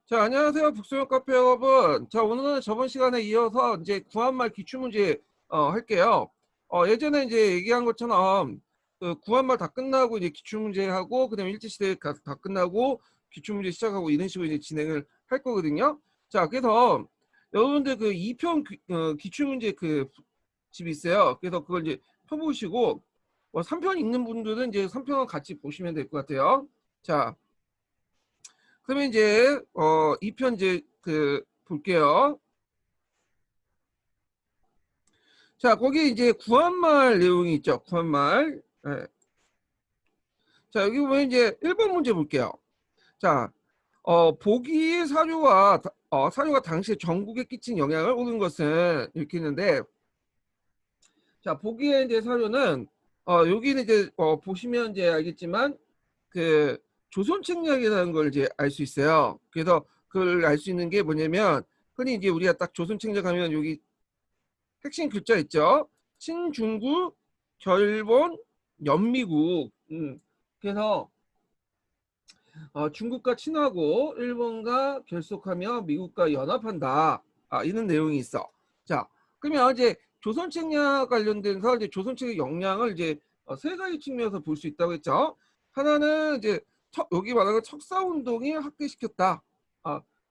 자, 안녕하세요. 북소형 카페 여러분. 자, 오늘은 저번 시간에 이어서 이제 구한말 기출문제 할게요. 예전에 이제 얘기한 것처럼 그 구한말 다 끝나고 이제 기출문제 하고 그다음에 일제시대 다 끝나고 기출문제 시작하고 이런 식으로 이제 진행을 할 거거든요. 자, 그래서 여러분들 그 2편 기출문제 그 집이 있어요. 그래서 그걸 이제 펴보시고 3편 읽는 분들은 이제 3편을 같이 보시면 될 것 같아요. 자, 그러면 이제 2편 이제 그 볼게요. 자, 거기 이제 구한말 내용이 있죠. 구한말. 예. 자, 여기 보면 이제 1번 문제 볼게요. 자, 보기의 사료가 당시 전국에 끼친 영향을 오는 것은 이렇게 있는데, 자, 보기의 이제 사료는 여기는 이제 보시면 이제 알겠지만 그 조선책략이라는 걸 이제 알 수 있어요. 그래서 그걸 알 수 있는 게 뭐냐면 흔히 이제 우리가 딱 조선책략하면 여기 핵심 글자 있죠. 친중국, 결본, 연미국. 그래서 중국과 친하고 일본과 결속하며 미국과 연합한다. 이런 내용이 있어. 자, 그러면 이제 조선책략 관련돼서 이제 조선책의 역량을 이제 세 가지 측면에서 볼 수 있다고 했죠. 하나는 이제 여기 말하는 척사운동이 확대시켰다.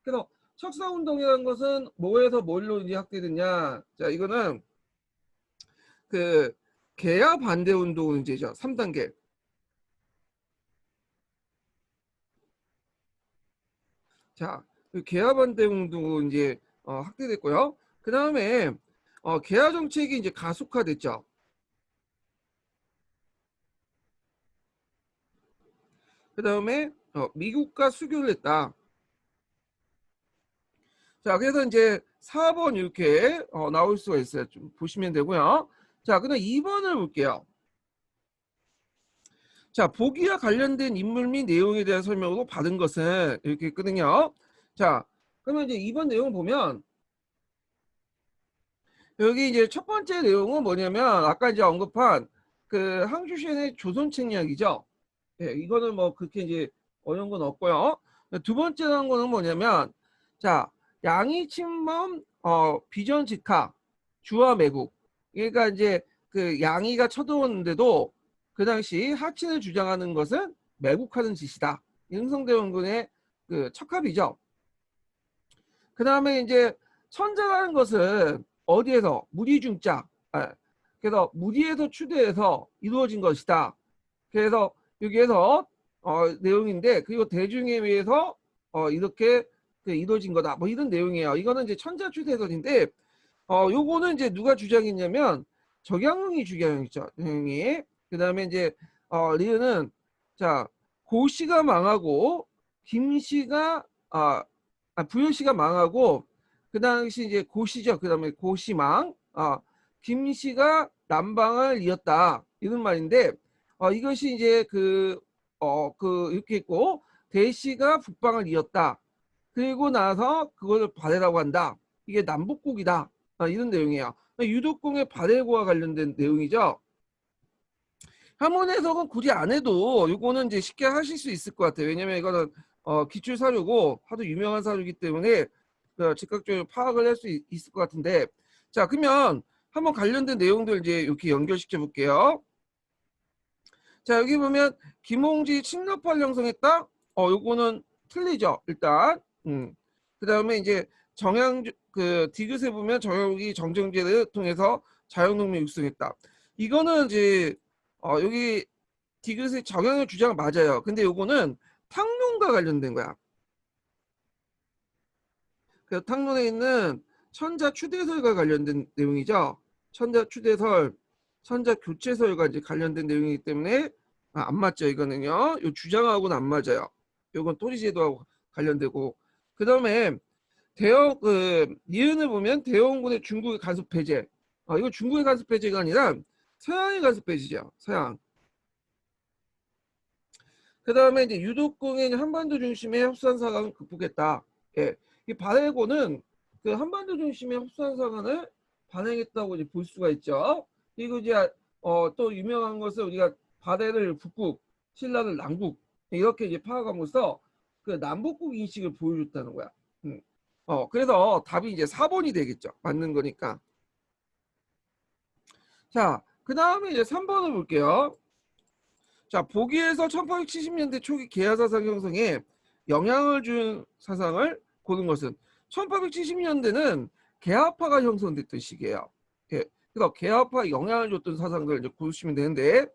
그래서 척사운동이라는 것은 뭐에서 뭘로 이제 확대됐냐? 자, 이거는 그 개야 반대 운동 이제죠. 3단계. 자, 그 개야 반대 운동은 이제 확대됐고요. 그 다음에 개야 정책이 이제 가속화됐죠. 그 다음에 미국과 수교를 했다. 자, 그래서 이제 4번 이렇게 나올 수가 있어요. 좀 보시면 되고요. 자, 그다음 2번을 볼게요. 자, 보기와 관련된 인물 및 내용에 대한 설명으로 받은 것은 이렇게 있거든요. 자, 그러면 이제 2번 내용을 보면 여기 이제 첫 번째 내용은 뭐냐면 아까 이제 언급한 그 항주시인의 조선책략이죠. 예, 이거는 뭐 그렇게 이제 어려운 건 없고요. 두 번째 한 거는 뭐냐면 자, 양이 침범 비전 직하 주화 매국. 그러니까 이제 그 양이가 쳐들어오는데도 그 당시 하친을 주장하는 것은 매국하는 짓이다. 흥성대원군의 그 척합이죠. 그 다음에 이제 천자라는 것은 어디에서 무리중자. 그래서 무리에서 추대해서 이루어진 것이다. 그래서 여기에서 내용인데 그리고 대중에 의해서 이렇게 그 이루어진 거다. 뭐 이런 내용이에요. 이거는 이제 천자추대설인데 요거는 이제 누가 주장했냐면 적양흥이 주장했죠. 형이. 그다음에 이제 리은은 자 고씨가 망하고 김씨가 부여씨가 망하고 그 당시 이제 고씨죠. 그다음에 고씨망 김씨가 남방을 이었다 이런 말인데 이것이 이제 그 이렇게 있고 대씨가 북방을 이었다. 그리고 나서 그걸 발해라고 한다. 이게 남북국이다. 이런 내용이에요. 유독공의 발해고와 관련된 내용이죠. 한문 해석은 굳이 안 해도 이거는 이제 쉽게 하실 수 있을 것 같아요. 왜냐면 이거는 기출 사료고 하도 유명한 사료이기 때문에 즉각적으로 파악을 할 수 있을 것 같은데 자 그러면 한번 관련된 내용들 이제 이렇게 연결시켜 볼게요. 자 여기 보면 김홍지 친러파를 형성했다. 요거는 틀리죠. 일단 그 다음에 이제 정양 그 디귿에 보면 정영이 정정제를 통해서 자연농민 육성했다. 이거는 이제 여기 디귿의 정양의 주장 맞아요. 근데 요거는 탕론과 관련된 거야. 그 탕론에 있는 천자 추대설과 관련된 내용이죠. 천자 추대설, 천자 교체설과 이제 관련된 내용이기 때문에 안 맞죠. 이거는요. 요 주장하고는 안 맞아요. 요건 토리제도하고 관련되고 그 다음에 대영 그 니은을 보면 대영군의 중국의 간섭 폐제. 이거 중국의 간섭 폐제가 아니라 서양의 간섭 폐제죠. 서양. 그 다음에 이제 유독공의 한반도 중심의 협산 사강을 극복했다. 예, 이 발해고는 그 한반도 중심의 협산 사강을 반행했다고 이제 볼 수가 있죠. 그리고 이제 또 유명한 것은 우리가 발해를 북국, 신라를 남국 이렇게 이제 파악함으로써 그 남북국 인식을 보여줬다는 거야. 그래서 답이 이제 4번이 되겠죠. 맞는 거니까. 자, 그 다음에 이제 3번을 볼게요. 자, 보기에서 1870년대 초기 계하 사상 형성에 영향을 준 사상을 고른 것은 1870년대는 계하파가 형성됐던 시기예요. 그래서 계하파에 영향을 줬던 사상들을 이제 고르시면 되는데,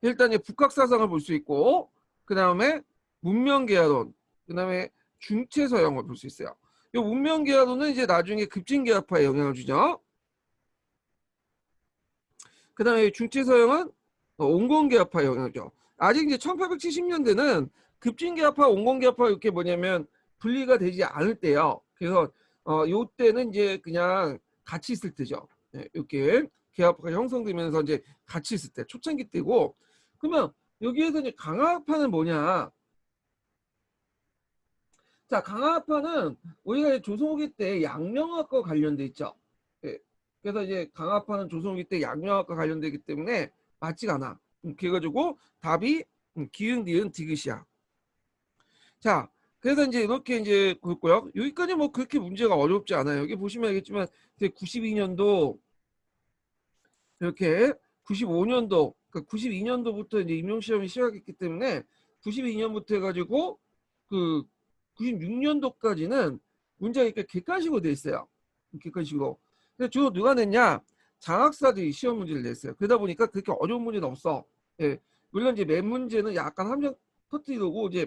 일단 이제 북학 사상을 볼 수 있고, 그 다음에 문명계하론, 그 다음에 중체서양을 볼 수 있어요. 이 문명계하론은 이제 나중에 급진계하파에 영향을 주죠. 그 다음에 중체서양은 온건계하파에 영향을 줘. 아직 이제 1870년대는 급진계하파, 온건계하파 이렇게 뭐냐면 분리가 되지 않을 때요. 그래서 요 때는 이제 그냥 같이 있을 때죠. 네, 이렇게 계하파가 형성되면서 이제 같이 있을 때 초창기 때고, 그러면 여기에서 이제 강화파는 뭐냐? 자, 강화파는 우리가 조선 후기 때 양명학과 관련돼 있죠. 예. 그래서 이제 강화파는 조선 후기 때 양명학과 관련되기 때문에 맞지가 않아. 그래가지고 답이 기흥, 니은, 디귿이야. 자, 그래서 이제 이렇게 이제 볼고요. 여기까지 뭐 그렇게 문제가 어렵지 않아요. 여기 보시면 알겠지만 92년도 이렇게 95년도, 그러니까 92년도부터 이제 임용시험이 시작했기 때문에 92년부터 해가지고 그 96년도까지는 문제가 이렇게 객관식으로 돼 있어요. 객관식으로. 근데 주로 누가 냈냐? 장학사들이 시험 문제를 냈어요. 그러다 보니까 그렇게 어려운 문제는 없어. 예. 물론 이제 몇 문제는 약간 함정 터뜨리고 이제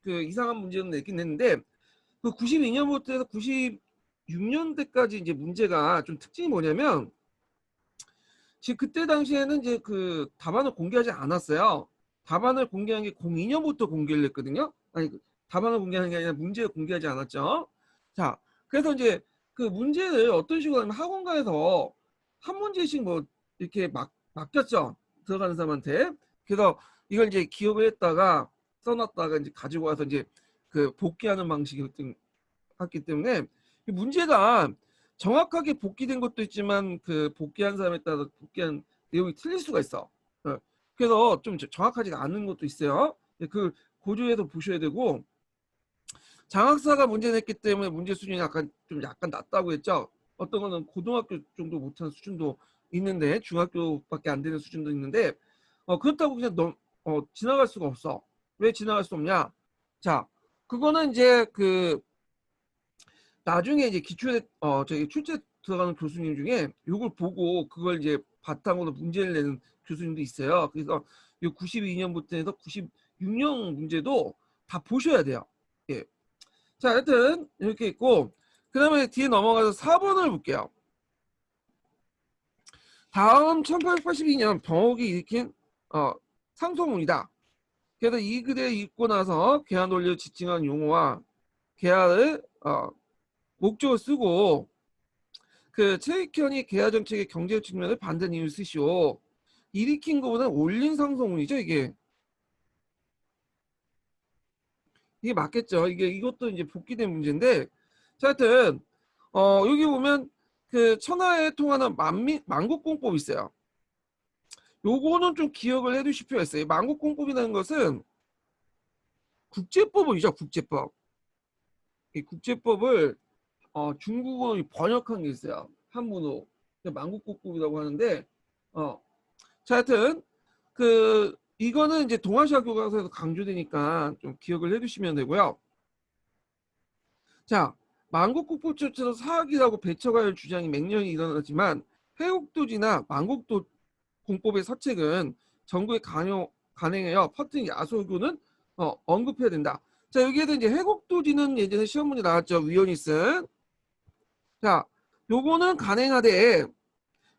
그 이상한 문제는 냈긴 했는데, 그 92년부터 해서 96년대까지 이제 문제가 좀 특징이 뭐냐면, 지금 그때 당시에는 이제 그 답안을 공개하지 않았어요. 답안을 공개한 게 02년부터 공개를 했거든요. 아니, 답안을 공개하는 게 아니라 문제를 공개하지 않았죠. 자, 그래서 이제 그 문제를 어떤 식으로 하면 학원가에서 한 문제씩 뭐 이렇게 맡겼죠. 들어가는 사람한테. 그래서 이걸 이제 기억을 했다가 써놨다가 이제 가지고 와서 이제 그 복귀하는 방식이었기 때문에 문제가 정확하게 복귀된 것도 있지만 그 복귀한 사람에 따라 복귀한 내용이 틀릴 수가 있어. 그래서 좀 정확하지가 않은 것도 있어요. 그 고조해서 보셔야 되고, 장학사가 문제 냈기 때문에 문제 수준이 약간 낮다고 했죠. 어떤 거는 고등학교 정도 못하는 수준도 있는데, 중학교밖에 안 되는 수준도 있는데, 그렇다고 그냥 지나갈 수가 없어. 왜 지나갈 수 없냐? 자, 그거는 이제 그 나중에 이제 기출에 저기 출제 들어가는 교수님 중에 이걸 보고 그걸 이제 바탕으로 문제를 내는 교수님도 있어요. 그래서 이 92년부터 해서 96년 문제도 다 보셔야 돼요. 예. 자, 하여튼 이렇게 있고, 그다음에 뒤에 넘어가서 4번을 볼게요. 다음 1882년 병옥이 일으킨 상소문이다. 그래서 이 글에 읽고 나서 계하 논리를 지칭한 용어와 계하를 목적을 쓰고, 그 최익현이 계하 정책의 경제 측면을 반대하는 이유를 쓰시오. 일으킨 것보다는 올린 상소문이죠, 이게. 이게 맞겠죠. 이것도 이제 복귀된 문제인데, 자, 하여튼 여기 보면 그 천하에 통하는 만국공법이 있어요. 요거는 좀 기억을 해두실 필요가 있어요. 만국공법이라는 것은 국제법이죠, 국제법. 이 국제법을 중국어로 번역한 게 있어요. 한문으로. 만국공법이라고 하는데, 자, 하여튼 이거는 이제 동아시아 교과서에서 강조되니까 좀 기억을 해두시면 되고요. 자, 만국국법조차도 사학이라고 배척할 주장이 맹렬히 일어나지만 회국도지나 만국도 공법의 사책은 정부에 간행하여 퍼뜨린 야소교는 언급해야 된다. 자, 여기에도 이제 회국도지는 예전에 시험 문제 나왔죠. 위원이 쓴. 자, 요거는 간행하되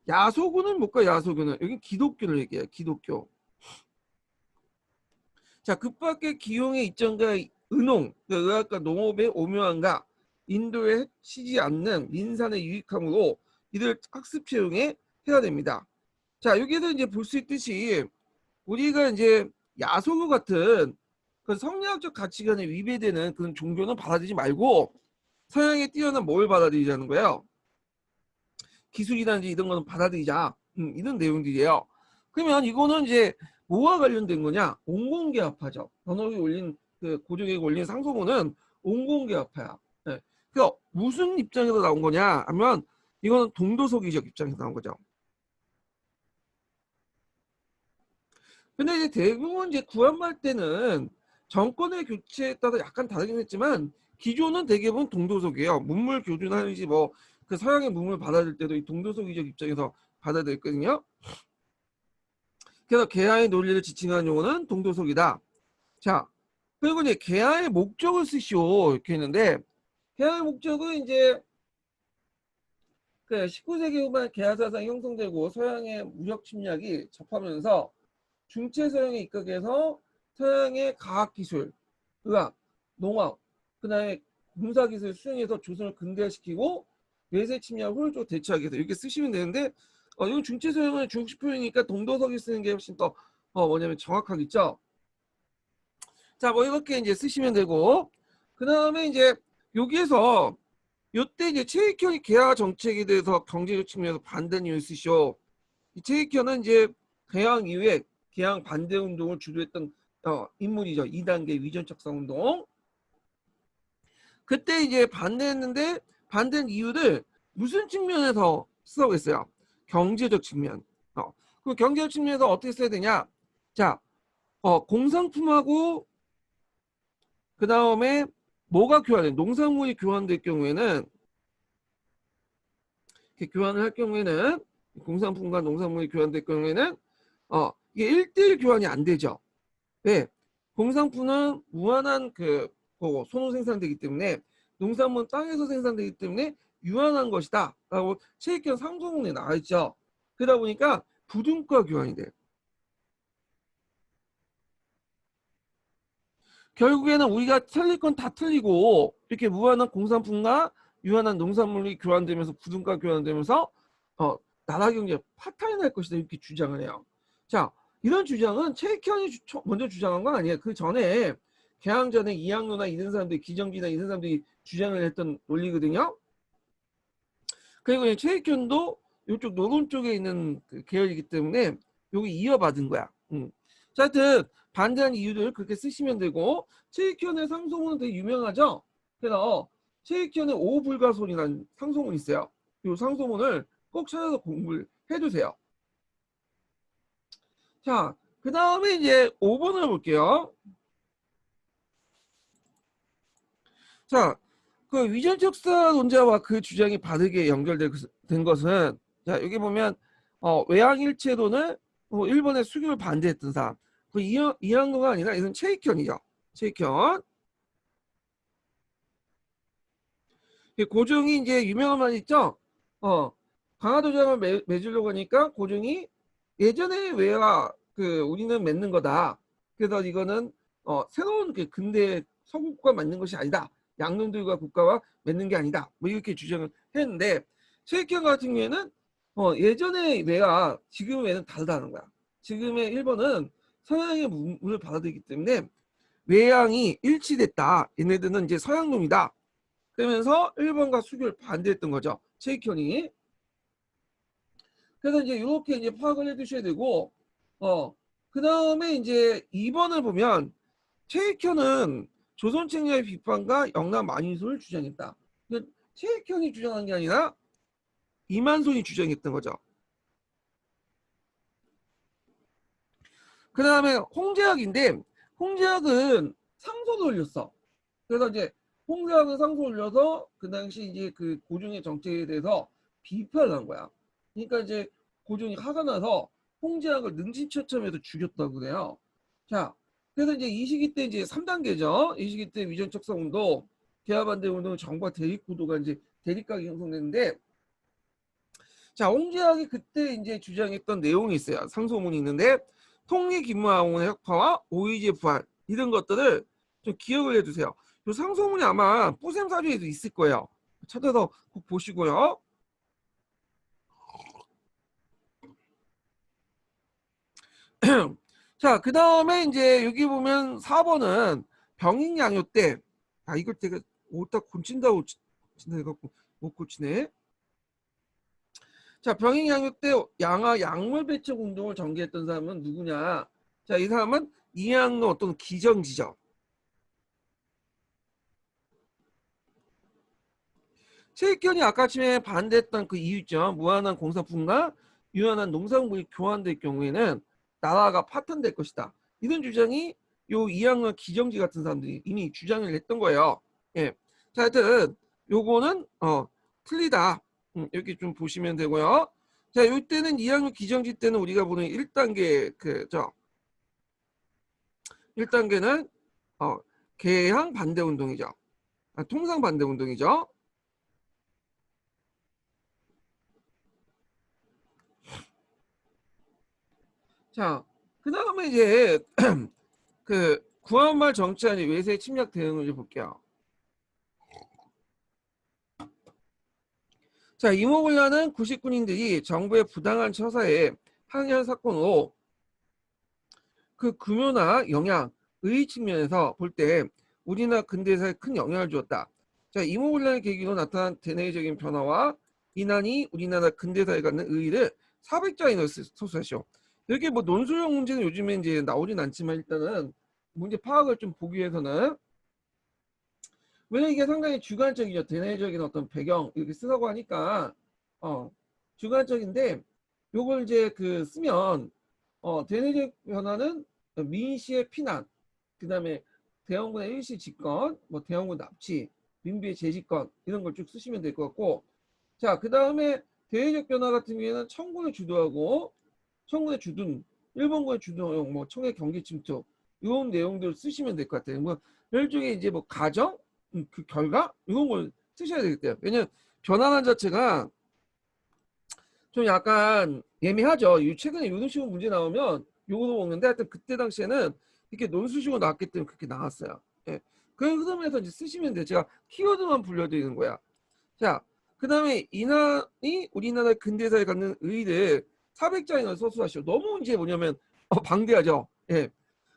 야소교는 뭘까? 야소교는 여기 기독교를 얘기해요. 기독교. 자, 급밖의 기용의 이점과 은홍, 의학과 농업의 오묘함과 인도에 해치지 않는 민산의 유익함으로 이들 학습 채용에 해야 됩니다. 자, 여기에서 이제 볼 수 있듯이 우리가 이제 야소교 같은 그 성리학적 가치관에 위배되는 그런 종교는 받아들이지 말고 서양에 뛰어난 뭘 받아들이자는 거예요. 기술이라든지 이런 거는 받아들이자. 이런 내용들이에요. 그러면 이거는 이제 뭐와 관련된 거냐? 온건계합하죠. 번호에 올린 그 고정에 올린 상소문은 온공개합파야. 네. 그래서 무슨 입장에서 나온 거냐 하면 이거는 동도서기적 입장에서 나온 거죠. 근데 이제 대부분 이제 구한말 때는 정권의 교체에 따라 약간 다르긴 했지만 기조는 대부분 동도서기예요. 문물 교준하는지 뭐 그 서양의 문물 받아들일 때도 이 동도서기적 입장에서 받아들였거든요. 그래서 개화의 논리를 지칭하는 용어는 동도서기다. 자, 그리고 이제 개화의 목적을 쓰시오 이렇게 했는데 개화의 목적은 이제 그 19세기 후반 개화 사상이 형성되고 서양의 무역 침략이 접하면서 중체 서양에 입각해서 서양의 과학기술, 의학, 농업, 그다음에 군사기술 수행해서 조선을 근대화시키고 외세 침략을 효율적으로 대처하기 위해서 이렇게 쓰시면 되는데 이건 중체 서양은 중국식 표현이니까 동도서기 쓰는 게 훨씬 더 뭐냐면 정확하겠죠. 자, 뭐 이렇게 이제 쓰시면 되고 그 다음에 이제 여기에서 요때 이제 최익현이 개화 정책에 대해서 경제적 측면에서 반대 이유를 쓰시오. 이 최익현은 이제 개항 이후에 개항 반대 운동을 주도했던 인물이죠. 2단계 위전척사 운동. 그때 이제 반대했는데 반대한 이유를 무슨 측면에서 쓰라고 했어요? 경제적 측면. 그 경제적 측면에서 어떻게 써야 되냐? 자, 공산품하고 그 다음에 뭐가 교환해? 농산물이 교환될 경우에는 이렇게 교환을 할 경우에는 공산품과 농산물이 교환될 경우에는 이게 1대1 교환이 안 되죠. 네. 공산품은 무한한 소노 생산되기 때문에 농산물은 땅에서 생산되기 때문에 유한한 것이다 라고 최익현 상소문에 나와 있죠. 그러다 보니까 부등가 교환이 돼요. 결국에는 우리가 틀릴 건 다 틀리고 이렇게 무한한 공산품과 유한한 농산물이 교환되면서 부등가 교환되면서 나라 경제 파탄이 날 것이다 이렇게 주장을 해요. 자, 이런 주장은 최익현이 먼저 주장한 건 아니에요. 그 전에 개항 전에 이항로나 이런 사람들이 기정비나 이런 사람들이 주장을 했던 논리거든요. 그리고 최익현도 이쪽 노론 쪽에 있는 그 계열이기 때문에 여기 이어받은 거야. 자, 하여튼 반대한 이유를 그렇게 쓰시면 되고 최익현의 상소문은 되게 유명하죠. 그래서 최익현의 오불가손이라는 상소문이 있어요. 이 상소문을 꼭 찾아서 공부를 해두세요. 자, 그 다음에 이제 5번을 볼게요. 자, 그 위전척사 논자와 그 주장이 바르게 연결된 것은 자, 여기 보면 외항일체론을 일본의 수교를 반대했던 사람 그 이항로가 아니라 이건 최익현이죠. 최익현. 고종이 이제 유명한 말 있죠. 강화도장을 맺으려고 하니까 고종이 예전에 외화 우리는 맺는 거다. 그래서 이거는 새로운 근대 서국과 맞는 것이 아니다. 양놈들과 국가와 맺는 게 아니다. 뭐 이렇게 주장을 했는데 최익현 같은 경우에는 예전의 외화 지금의 외는 다르다는 거야. 지금의 일본은 서양의 문물을 받아들이기 때문에 외양이 일치됐다. 얘네들은 이제 서양놈이다. 그러면서 일본과 수교를 반대했던 거죠. 최익현이. 그래서 이제 이렇게 이제 파악을 해두셔야 되고, 그 다음에 이제 2번을 보면 최익현은 조선 책략의 비판과 영남 만인소를 주장했다. 최익현이 주장한 게 아니라 이만손이 주장했던 거죠. 그 다음에 홍제학인데 홍제학은 상소를 올렸어. 그래서 이제 홍제학은 상소를 올려서 그 당시 이제 그 고종의 정책에 대해서 비판을 한 거야. 그러니까 이제 고종이 화가 나서 홍제학을 능지처참해서 죽였다고 그래요. 자, 그래서 이제 이 시기 때 이제 3단계죠. 이 시기 때 위전척사 운동, 개화반대 운동, 정부와 대립 구도가 이제 대립각이 형성됐는데, 자, 홍제학이 그때 이제 주장했던 내용이 있어요. 상소문이 있는데, 통일기무왕의 혁파와 오이지의 부활 이런 것들을 좀 기억을 해두세요. 이 상소문이 아마 뿌셈사주에도 있을 거예요. 찾아서 꼭 보시고요. 자, 그 다음에 이제 여기 보면 4번은 병익양요 때, 이걸 제가 오다 고친다고 해갖고 못 고치네. 자, 병익양요 때 양화 약물 배척 운동을 전개했던 사람은 누구냐? 자, 이 사람은 이항로 어떤 기정지죠. 세익견이 아까 아침에 반대했던 그 이유 있죠. 무한한 공사품과 유한한 농산물이 교환될 경우에는 나라가 파탄될 것이다. 이런 주장이 요 이학년 기정지 같은 사람들이 이미 주장을 했던 거예요. 예. 자, 하여튼 요거는 틀리다. 이렇게 좀 보시면 되고요. 자, 요때는 이학년 기정지 때는 우리가 보는 1단계 그저 1단계는 개항 반대 운동이죠. 통상 반대 운동이죠. 자, 그 다음에 이제 그 구한말 정치하니 외세 침략 대응을 좀 볼게요. 자, 이모군란은 99인들이 정부의 부당한 처사에 항의한 사건으로 그 규모나 영향, 의 측면에서 볼 때 우리나라 근대사에 큰 영향을 주었다. 자, 이모군란의 계기로 나타난 대내적인 변화와 이난이 우리나라 근대사에 갖는 의의를 400자인을 서술하시오. 이렇게 뭐 논술형 문제는 요즘에 이제 나오진 않지만 일단은 문제 파악을 좀 보기 위해서는 왜냐면 이게 상당히 주관적이죠. 대내적인 어떤 배경 이렇게 쓰라고 하니까 주관적인데 요걸 이제 그 쓰면 대내적 변화는 민시의 피난, 그다음에 대원군의 일시 집권, 뭐 대원군 납치, 민비의 재집권 이런 걸 쭉 쓰시면 될 것 같고, 자, 그다음에 대외적 변화 같은 경우에는 청군을 주도하고 청군의 주둔, 일본군의 주둔, 뭐 청의 경계 침투 이런 내용들을 쓰시면 될 것 같아요. 뭐 일종의 이제 뭐 가정, 그 결과 이런 걸 쓰셔야 되겠대요. 왜냐면 변화란 자체가 좀 약간 예민하죠. 최근에 이런 식으로 문제 나오면 요거도 먹는데 하여튼 그때 당시에는 이렇게 논술식으로 나왔기 때문에 그렇게 나왔어요. 예. 그 흐름에서 이제 쓰시면 돼요. 제가 키워드만 불려드리는 거야. 자, 그 다음에 이난이 우리나라 근대사에 갖는 의의를 400자인을 서술하시오. 너무 이제 뭐냐면 방대하죠. 예.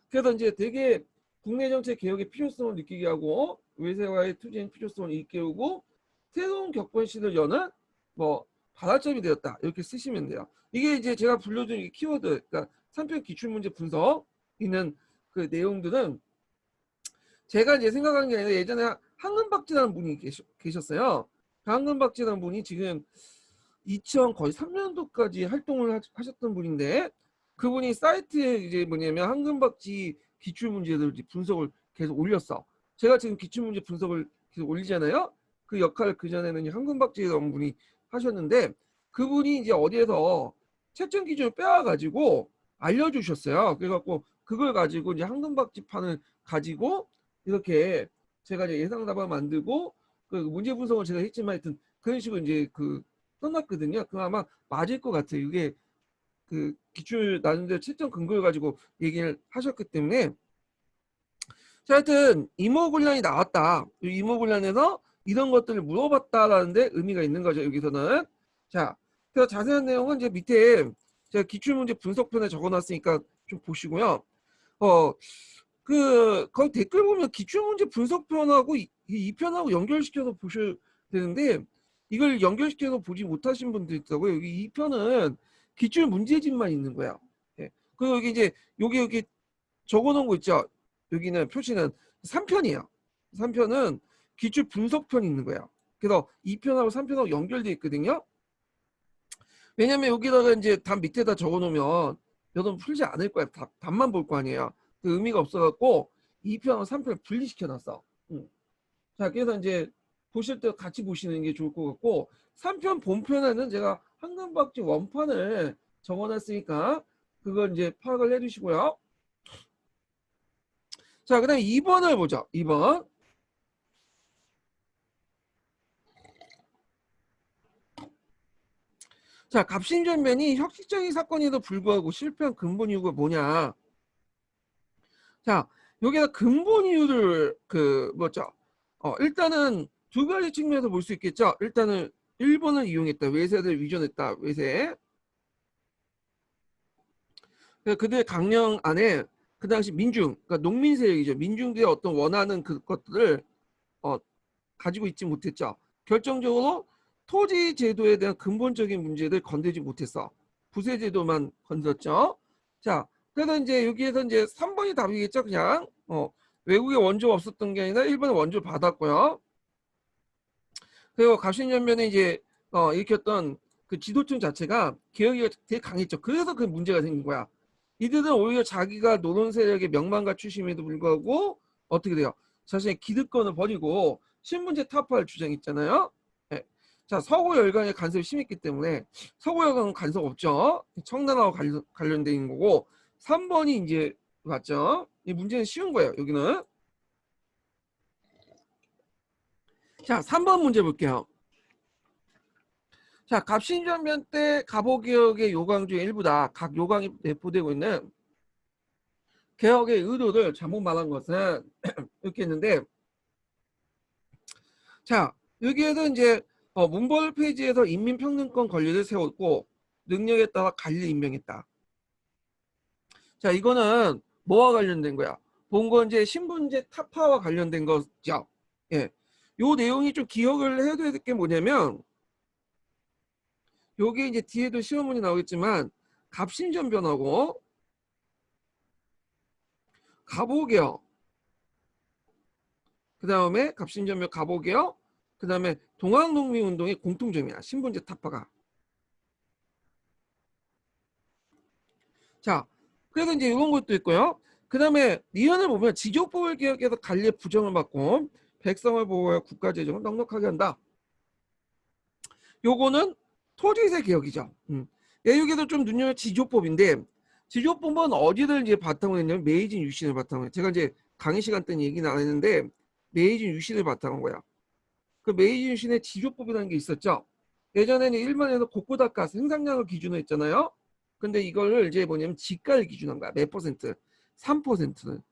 그래서 이제 되게 국내 정책 개혁의 필요성을 느끼게 하고 외세와의 투쟁 필요성을 일깨우고 새로운 격변시를 여는 뭐 발화점이 되었다. 이렇게 쓰시면 돼요. 이게 이제 제가 불러준 키워드, 그러니까 3편 기출문제 분석 있는 그 내용들은 제가 이제 생각하는 게 아니라 예전에 황금박지라는 분이 계셨어요. 그 황금박지라는 분이 지금 2000 거의 3년도까지 활동을 하셨던 분인데 그분이 사이트에 이제 뭐냐면 황금박지 기출문제들 분석을 계속 올렸어. 제가 지금 기출문제 분석을 계속 올리잖아요. 그 역할을 그 전에는 황금박지라는 분이 하셨는데 그분이 이제 어디에서 채점 기준을 빼와가지고 알려주셨어요. 그래갖고 그걸 가지고 이제 황금박지판을 가지고 이렇게 제가 이제 예상답안 만들고 그 문제 분석을 제가 했지만 하여튼 그런 식으로 이제 그 써놨거든요. 그럼 아마 맞을 것 같아요. 이게 그 기출 나눈데 채점 근거를 가지고 얘기를 하셨기 때문에 자, 하여튼 이모군란이 나왔다. 이모군란에서 이런 것들을 물어봤다라는데 의미가 있는 거죠. 여기서는. 자, 그래서 자세한 내용은 이제 밑에 제가 기출문제 분석편에 적어놨으니까 좀 보시고요. 거기 댓글 보면 기출문제 분석편하고 이 편하고 연결시켜서 보셔야 되는데 이걸 연결시켜서 보지 못하신 분들 있다고요. 여기 이 편은 기출 문제집만 있는 거야. 예. 그리고 여기 이제 여기 적어놓은 거 있죠. 여기는 표시는 3편이에요. 3편은 기출 분석편이 있는 거예요. 그래서 2편하고 3편하고 연결되어 있거든요. 왜냐면 여기다가 이제 답 밑에다 적어놓으면 여러분 풀지 않을 거예요. 답만 볼 거 아니에요. 그 의미가 없어갖고 2편하고 3편을 분리시켜놨어. 자, 그래서 이제 보실 때 같이 보시는 게 좋을 것 같고 3편 본편에는 제가 황금박쥐 원판을 적어놨으니까 그걸 이제 파악을 해주시고요. 자, 그 다음에 2번을 보죠. 2번. 자, 갑신전면이 혁신적인 사건에도 불구하고 실패한 근본 이유가 뭐냐. 자, 여기다 근본 이유를 뭐죠? 일단은 두 가지 측면에서 볼 수 있겠죠. 일단은 일본을 이용했다. 외세를 위전했다. 외세. 그들의 강령 안에 그 당시 민중, 그러니까 농민 세력이죠. 민중들의 어떤 원하는 그것들을 가지고 있지 못했죠. 결정적으로 토지 제도에 대한 근본적인 문제를 건들지 못했어. 부세 제도만 건졌죠. 자, 그래서 이제 여기에서 이제 3번이 답이겠죠. 그냥 외국에 원조가 없었던 게 아니라 일본에 원조 받았고요. 그리고 갑신전변에 이제 일으켰던 그 지도층 자체가 개혁이 되게 강했죠. 그래서 그 문제가 생긴 거야. 이들은 오히려 자기가 노론 세력의 명망가 출신임에도 불구하고 어떻게 돼요? 자신의 기득권을 버리고 신분제 타파를 주장했잖아요. 네. 자, 서구열강의 간섭이 심했기 때문에 서구열강은 간섭 없죠. 청나라와 관련된 있는 거고 3번이 이제 맞죠? 이 문제는 쉬운 거예요. 여기는. 자, 3번 문제 볼게요. 자, 갑신전변 때 갑오개혁의 요강 중 일부다. 각 요강이 내포되고 있는 개혁의 의도를 잘못 말한 것은 이렇게 했는데, 자, 여기에도 이제 문벌 페이지에서 인민평등권 권리를 세웠고 능력에 따라 관리 임명했다. 자, 이거는 뭐와 관련된 거야? 본건제 신분제 타파와 관련된 거죠. 예. 요 내용이 좀 기억을 해야 될 게 뭐냐면, 요게 이제 뒤에도 시험문이 나오겠지만 갑신전변하고 갑오개혁, 그 다음에 갑신전변 갑오개혁, 그 다음에 동학농민운동의 공통점이야. 신분제 타파가. 자, 그래서 이제 이런 것도 있고요. 그 다음에 니은을 보면 지조법을 개혁해서 관리의 부정을 받고 백성을 보호하여 국가재정을 넉넉하게 한다. 요거는 토지세 개혁이죠. 여기도 좀 눈여겨 지조법인데 지조법은 어디를 이제 바탕으로 했냐면 메이진 유신을 바탕으로 해요. 제가 이제 강의 시간 때는 얘기는 안 했는데 메이진 유신을 바탕으로 한 거야. 그 메이진 유신의 지조법이라는 게 있었죠. 예전에는 일본에서 고코다가 생산량을 기준으로 했잖아요. 근데 이거를 이제 뭐냐면 지가를 기준한 거야. 몇 퍼센트? 3%는.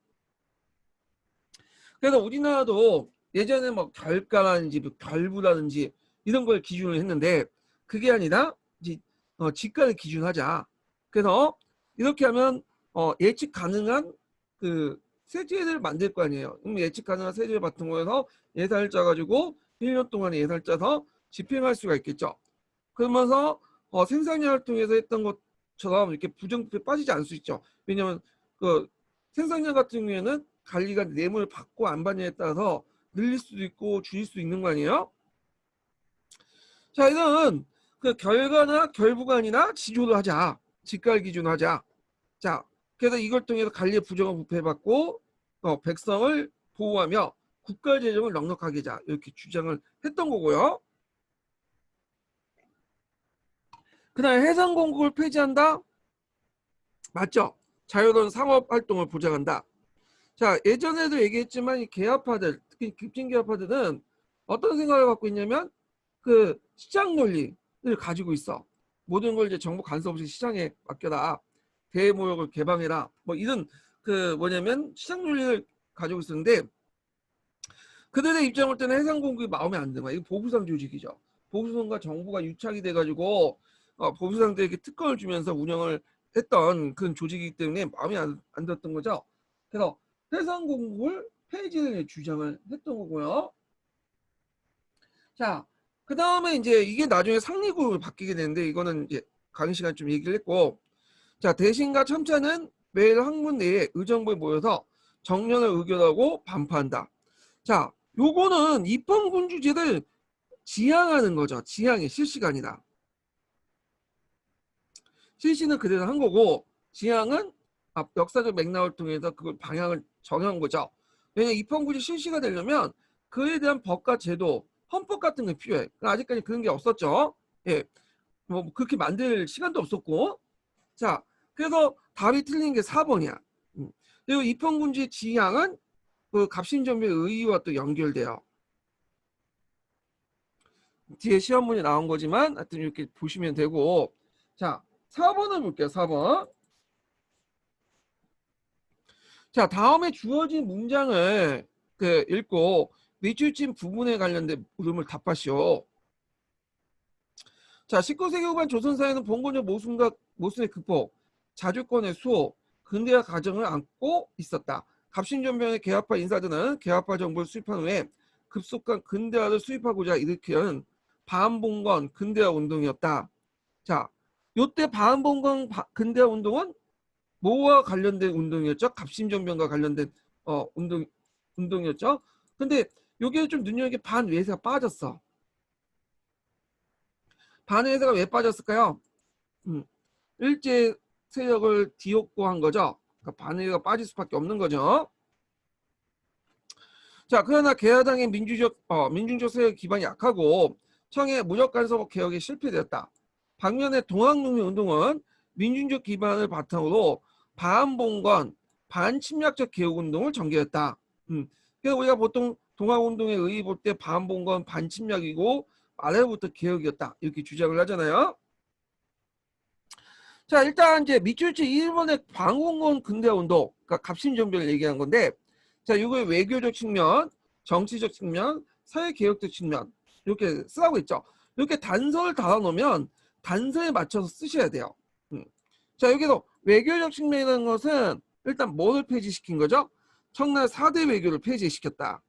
그래서 우리나라도 예전에 뭐 결가라든지 뭐 결부라든지 이런 걸 기준으로 했는데 그게 아니라 이제 지가를 기준하자. 그래서 이렇게 하면 예측 가능한 그 세제를 만들 거 아니에요. 그럼 예측 가능한 세제를 바탕으로 해서 예산을 짜가지고 1년 동안에 예산을 짜서 집행할 수가 있겠죠. 그러면서 생산량을 통해서 했던 것처럼 이렇게 부정부패 빠지지 않을 수 있죠. 왜냐하면 그 생산량 같은 경우에는 관리가 뇌물을 받고 안 받냐에 따라서 늘릴 수도 있고 줄일 수 있는 거 아니에요? 자, 이런 그 결과나 결부가 아니라 지조를 하자. 직갈 기준으로 하자. 자, 그래서 이걸 통해서 관리의 부정을 부패받고 백성을 보호하며 국가 재정을 넉넉하게 하자. 이렇게 주장을 했던 거고요. 그다음에 해상 공국을 폐지한다. 맞죠? 자유로운 상업 활동을 보장한다. 자, 예전에도 얘기했지만 이 개업파들, 특히 급진 개업파들은 어떤 생각을 갖고 있냐면 그 시장 논리를 가지고 있어. 모든 걸 이제 정부 간섭 없이 시장에 맡겨라. 대모욕을 개방해라. 뭐 이런 그 뭐냐면 시장 논리를 가지고 있었는데 그들의 입장을 때는 해상공국이 마음에 안 드는 거야. 이거 보수상 조직이죠. 보수상과 정부가 유착이 돼가지고 보수상들에게 특권을 주면서 운영을 했던 그런 조직이기 때문에 마음에 안 들었던 거죠. 그래서 해상공국을 폐지를 주장을 했던 거고요. 자, 그 다음에 이제 이게 나중에 상리국으로 바뀌게 되는데 이거는 이제 강의 시간 좀 얘기를 했고, 자, 대신과 첨차는 매일 학문 내에 의정부에 모여서 정년을 의결하고 반파한다. 자, 요거는 입헌군주제를 지향하는 거죠. 지향이 실시간이다. 실시는 그대로 한 거고 지향은 역사적 맥락을 통해서 그걸 방향을 정한 거죠. 왜냐면 입헌군주 실시가 되려면 그에 대한 법과 제도, 헌법 같은 게 필요해. 아직까지 그런 게 없었죠. 예, 뭐 그렇게 만들 시간도 없었고. 자, 그래서 답이 틀린 게 4번이야. 그리고 입헌군주의 지향은 그 갑신전변 의의와 또 연결돼요. 뒤에 시험문이 나온 거지만 하여튼 이렇게 보시면 되고. 자, 4번을 볼게요. 4번. 자, 다음에 주어진 문장을 읽고 밑줄진 부분에 관련된 물음을 답하시오. 자, 19세기 후반 조선사회는 봉건적 모순의 극복, 자주권의 수호, 근대화 과정을 안고 있었다. 갑신전변의 개화파 인사들은 개화파 정부를 수립한 후에 급속한 근대화를 수립하고자 일으킨 반봉건 근대화 운동이었다. 자, 요때 반봉건 근대화 운동은 뭐와 관련된 운동이었죠? 갑신전변과 관련된 운동이었죠. 근데 요게 좀 눈여겨게 반외세가 빠졌어. 반의회사가 왜 빠졌을까요? 일제 세력을 뒤엎고한 거죠. 그러니까 반의회가 빠질 수밖에 없는 거죠. 자, 그러나 개야당의 민중적 세력 기반이 약하고 청의 무력 간섭 개혁에 실패되었다. 반면에 동학농민 운동은 민중적 기반을 바탕으로 반봉건, 반침략적 개혁 운동을 전개했다. 그래서 우리가 보통 동학운동의 의의 볼 때 반봉건, 반침략이고 아래부터 개혁이었다 이렇게 주장을 하잖아요. 자, 일단 이제 밑줄치 일본의 광공군 근대운동, 그러니까 갑신정변을 얘기한 건데, 자, 이거 외교적 측면, 정치적 측면, 사회개혁적 측면 이렇게 쓰라고 했죠. 이렇게 단서를 달아놓으면 단서에 맞춰서 쓰셔야 돼요. 자, 여기서 외교적 측면이라는 것은 일단 뭐를 폐지시킨 거죠? 청나라 4대 외교를 폐지시켰다.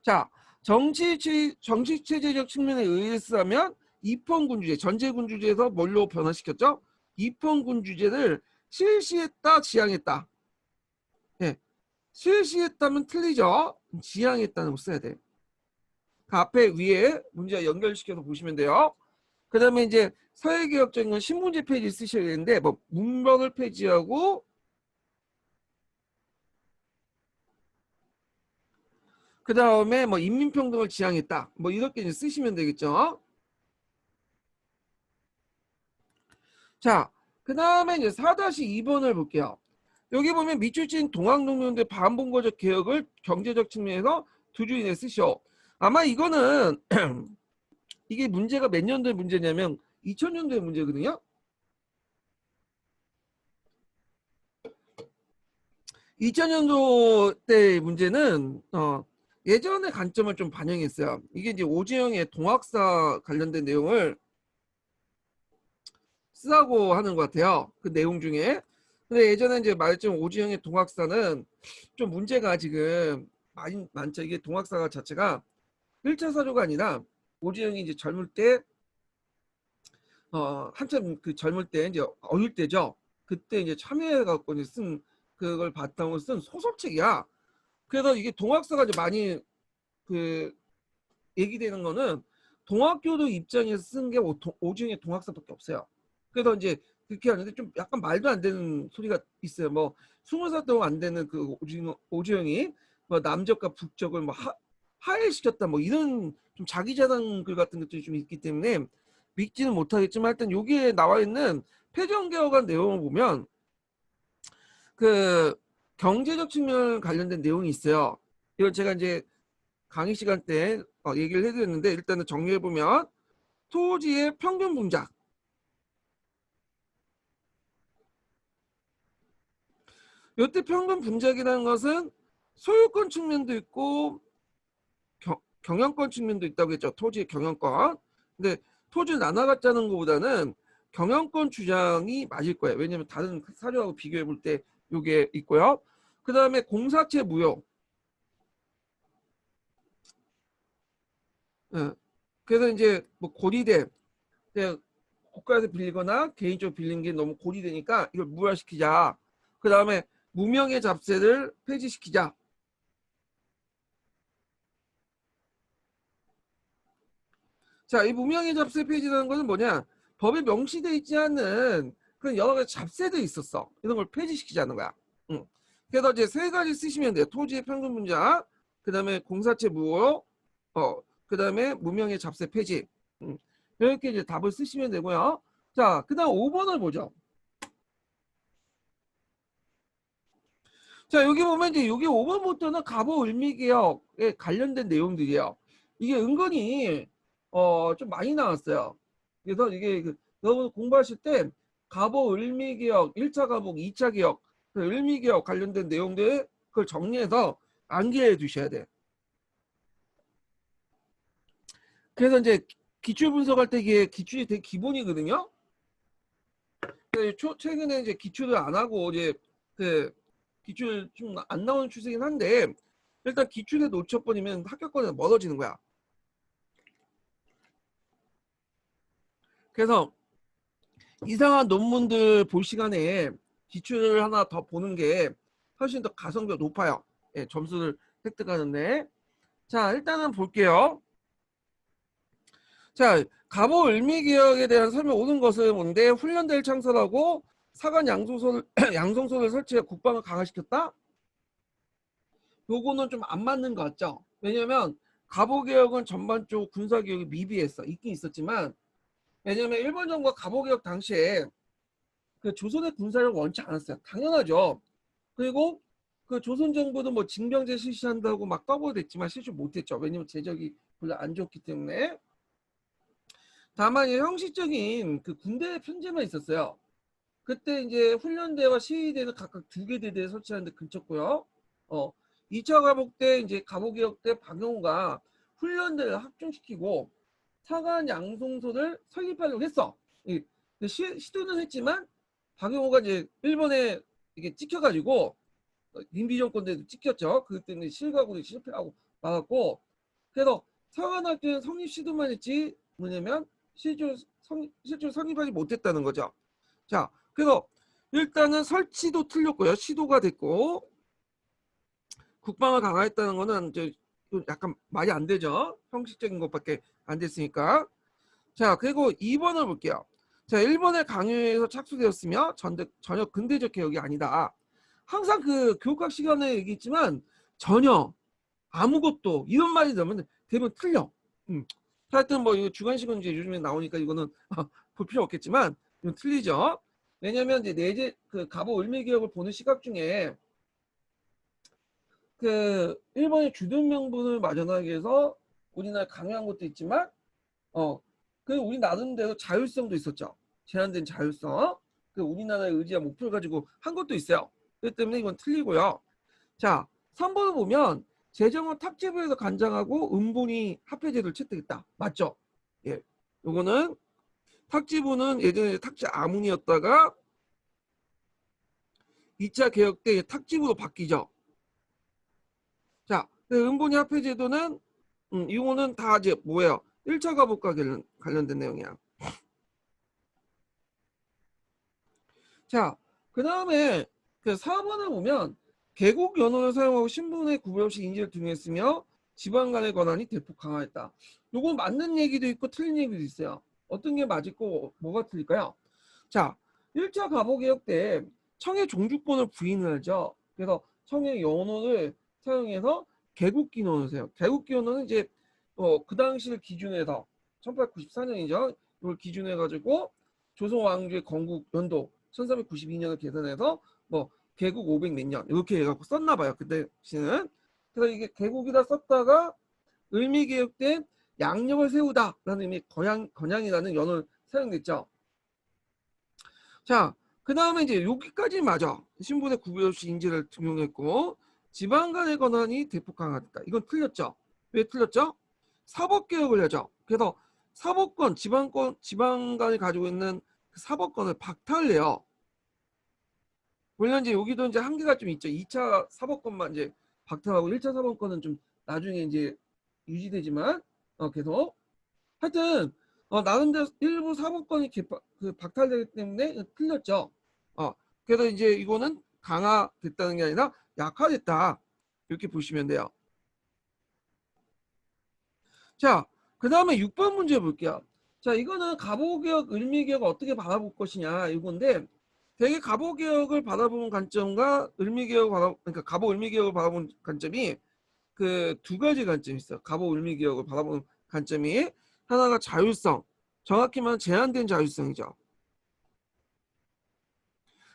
자, 정치체제적 측면에 의해서면 입헌군주제, 전제군주제에서 뭘로 변화시켰죠? 입헌군주제를 실시했다, 지향했다. 네. 실시했다면 틀리죠? 지향했다는 거 써야 돼. 그 앞에 위에 문제와 연결시켜서 보시면 돼요. 그 다음에 이제 사회개혁적인 건 신문제 폐지 쓰셔야 되는데, 뭐, 문헌을 폐지하고, 그 다음에 뭐, 인민평등을 지향했다. 뭐, 이렇게 이제 쓰시면 되겠죠? 자, 그 다음에 이제 4-2번을 볼게요. 여기 보면 밑줄친 동학농민운동의 반봉거적 개혁을 경제적 측면에서 두 주 이내에 쓰시오. 아마 이거는 이게 문제가 몇 년도의 문제냐면 2000년도의 문제거든요. 2000년도 때 문제는 예전의 관점을 좀 반영했어요. 이게 이제 오지영의 동학사 관련된 내용을 쓰라고 하는 것 같아요. 그 내용 중에. 근데 예전에 이제 말했지만 오지영의 동학사는 좀 문제가 지금 많죠. 이게 동학사 자체가 1차 사조가 아니라 오지영이 이제 젊을 때 한참 그 젊을 때 이제 어릴 때죠. 그때 이제 참여해 갖고 이제 쓴 그걸 바탕으로 쓴 소설책이야. 그래서 이게 동학사가 이제 많이 그 얘기되는 거는 동학교도 입장에서 쓴 게 오지영의 동학사밖에 없어요. 그래서 이제 그렇게 하는데 좀 약간 말도 안 되는 소리가 있어요. 뭐 20살도 안 되는 그 오지영이 뭐 남적과 북적을 뭐 하해시켰다 뭐 이런 좀 자기 자랑 글 같은 것들이 좀 있기 때문에 믿지는 못하겠지만 일단 여기에 나와 있는 폐정개혁안 내용을 보면 그 경제적 측면 관련된 내용이 있어요. 이건 제가 이제 강의 시간 때 얘기를 해드렸는데 일단은 정리해 보면 토지의 평균 분작, 이때 평균 분작이라는 것은 소유권 측면도 있고 경영권 측면도 있다고 했죠. 토지의 경영권. 근데 토지를 나눠갖자는 것보다는 경영권 주장이 맞을 거예요. 왜냐하면 다른 사료하고 비교해 볼 때 이게 있고요. 그 다음에 공사채 무효. 그래서 이제 뭐 고리대 국가에서 빌리거나 개인적으로 빌린 게 너무 고리되니까 이걸 무효화시키자. 그 다음에 무명의 잡세를 폐지시키자. 자, 이 무명의 잡세 폐지라는 것은 뭐냐? 법에 명시되어 있지 않은 그런 여러 가지 잡세들이 있었어. 이런 걸 폐지시키자는 거야. 응. 그래서 이제 세 가지 쓰시면 돼요. 토지의 평균 분자, 그 다음에 공사채 무효, 그 다음에 무명의 잡세 폐지. 이렇게 이제 답을 쓰시면 되고요. 자, 그 다음 5번을 보죠. 자, 여기 보면 이제 여기 5번부터는 갑오 을미개혁에 관련된 내용들이에요. 이게 은근히 좀 많이 나왔어요. 그래서 이게 여러분 공부하실 때 갑오 을미개혁 1차 갑오 2차 개혁 그 을미개혁 관련된 내용들 그걸 정리해서 암기해 두셔야 돼. 그래서 이제 기출 분석할 때 이게 기출이 되게 기본이거든요. 최근에 이제 기출을 안 하고 이제 그 기출 좀 안 나오는 추세긴 한데 일단 기출에 놓쳐버리면 합격권에서 멀어지는 거야. 그래서 이상한 논문들 볼 시간에 기출을 하나 더 보는 게 훨씬 더 가성비가 높아요. 예, 점수를 획득하는데. 자, 일단은 볼게요. 자, 갑오 을미개혁에 대한 설명 오는 것은 뭔데? 훈련대를 창설하고 사관 양송소를 양성소를 설치해 국방을 강화시켰다. 요거는 좀 안 맞는 것 같죠? 왜냐면 갑오개혁은 전반적으로 군사개혁이 미비했어. 있긴 있었지만 왜냐면 일본 정부가 갑오개혁 당시에 그 조선의 군사력을 원치 않았어요. 당연하죠. 그리고 그 조선 정부도 뭐 징병제 실시한다고 막 떠벌댔지만 실시 못했죠. 왜냐면 재적이 별로 안 좋기 때문에. 다만 형식적인 그 군대 편제만 있었어요. 그때 이제 훈련대와 시위대는 각각 2개 대대에 설치하는데 그쳤고요. 2차 가복 때 이제 가복개혁 때 박영호가 훈련대를 확충시키고 사관 양송소를 설립하려고 했어. 시도는 했지만 박영호가 이제 일본에 이게 찍혀가지고 민비 정권 때도 찍혔죠. 그것 때문에 실각으로 실패하고 나갔고 그래서 사관학교는 성립 시도만 했지 뭐냐면 실제로 성립하지 못했다는 거죠. 자, 그래서 일단은 설치도 틀렸고요. 시도가 됐고 국방을 강화했다는 거는 이제 약간 말이 안 되죠. 형식적인 것밖에 안 됐으니까. 자, 그리고 2번을 볼게요. 자, 일본의 강요에서 착수되었으며 전혀 근대적 개혁이 아니다. 항상 그 교육학 시간에 얘기했지만 전혀 아무것도 이런 말이 되면 대부분 틀려. 하여튼 뭐 이거 주관식은 이제 요즘에 나오니까 이거는 볼 필요 없겠지만 이건 틀리죠. 왜냐면 이제 내재 그 갑오 을미개혁을 보는 시각 중에 그 일본의 주둔 명분을 마련하기 위해서 우리나라 강요한 것도 있지만 그 우리 나름대로 자율성도 있었죠. 제한된 자율성. 그 우리나라의 의지와 목표를 가지고 한 것도 있어요. 그렇기 때문에 이건 틀리고요. 자, 3번을 보면 재정은 탁지부에서 간장하고 은본이 합해제도를 채택했다. 맞죠? 예. 요거는 탁지부는 예전에 탁지 아문이었다가 2차 개혁 때 탁지부로 바뀌죠. 자, 은본이 합해제도는 이거는 다 이제 뭐예요? 1차 가복과 관련된 내용이야. 자, 그 다음에 그 4번을 보면 개국 연호를 사용하고 신분의 구별 없이 인지를 등했으며 지방 간의 권한이 대폭 강화했다. 요건 맞는 얘기도 있고 틀린 얘기도 있어요. 어떤 게 맞고 뭐가 틀릴까요? 자, 1차 가보개혁 때 청해 종주권을 부인을 하죠. 그래서 청해 연호를 사용해서 개국기원을 세요. 개국기원은 이제 그 당시를 기준해서 1894년이죠. 이걸 기준해 가지고 조선 왕조의 건국 연도 1392년을 계산해서 뭐 개국 500 몇 년 이렇게 해갖고 썼나 봐요. 그때 시는. 그래서 이게 개국이다 썼다가 을미개혁 때 양력을 세우다라는 의미 건양이라는 연을 사용됐죠. 자, 그 다음에 이제 여기까지 맞아. 신분의 구별 없이 인지를 등용했고 지방 간의 권한이 대폭 강화됐다. 이건 틀렸죠. 왜 틀렸죠? 사법개혁을 하죠. 그래서 사법권, 지방 간이 가지고 있는 그 사법권을 박탈해요. 물론 이제 여기도 이제 한계가 좀 있죠. 2차 사법권만 이제 박탈하고 1차 사법권은 좀 나중에 이제 유지되지만 계속 하여튼 나름대로 일부 사법권이 박탈되기 때문에 틀렸죠. 그래서 이제 이거는 강화됐다는 게 아니라 약화됐다 이렇게 보시면 돼요. 자, 그 다음에 6번 문제 볼게요. 자, 이거는 갑오개혁, 을미개혁을 어떻게 바라볼 것이냐 이건데 되게 갑오개혁을 바라보는 관점과 그러니까 갑오 을미개혁을 바라보는 관점이 그 2가지 관점이 있어요. 갑오 을미개혁을 바라보는 관점이 하나가 자율성, 정확히 말하면 제한된 자율성이죠.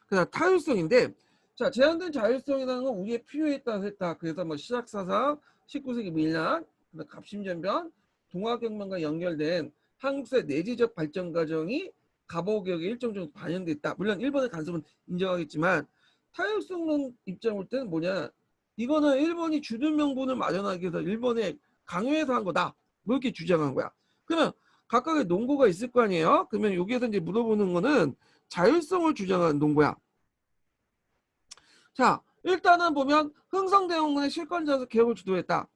그다음 타율성인데, 자, 제한된 자율성이라는 건 우리의 필요에 따라서 했다. 그래서 뭐 시작사상, 19세기 밀란, 갑신전변, 동학혁명과 연결된 한국사의 내재적 발전 과정이 갑오개혁에 일정 정도 반영됐다. 물론 일본의 간섭은 인정하겠지만 타율성론 입장 볼 때는 뭐냐? 이거는 일본이 주둔 명분을 마련하기 위해서 일본에 강요해서 한 거다. 뭐 이렇게 주장한 거야. 그러면 각각의 논거가 있을 거 아니에요? 그러면 여기에서 이제 물어보는 거는 자율성을 주장하는 논거야. 자, 일단은 보면 흥성대원군의 실권자에서 개혁을 주도했다.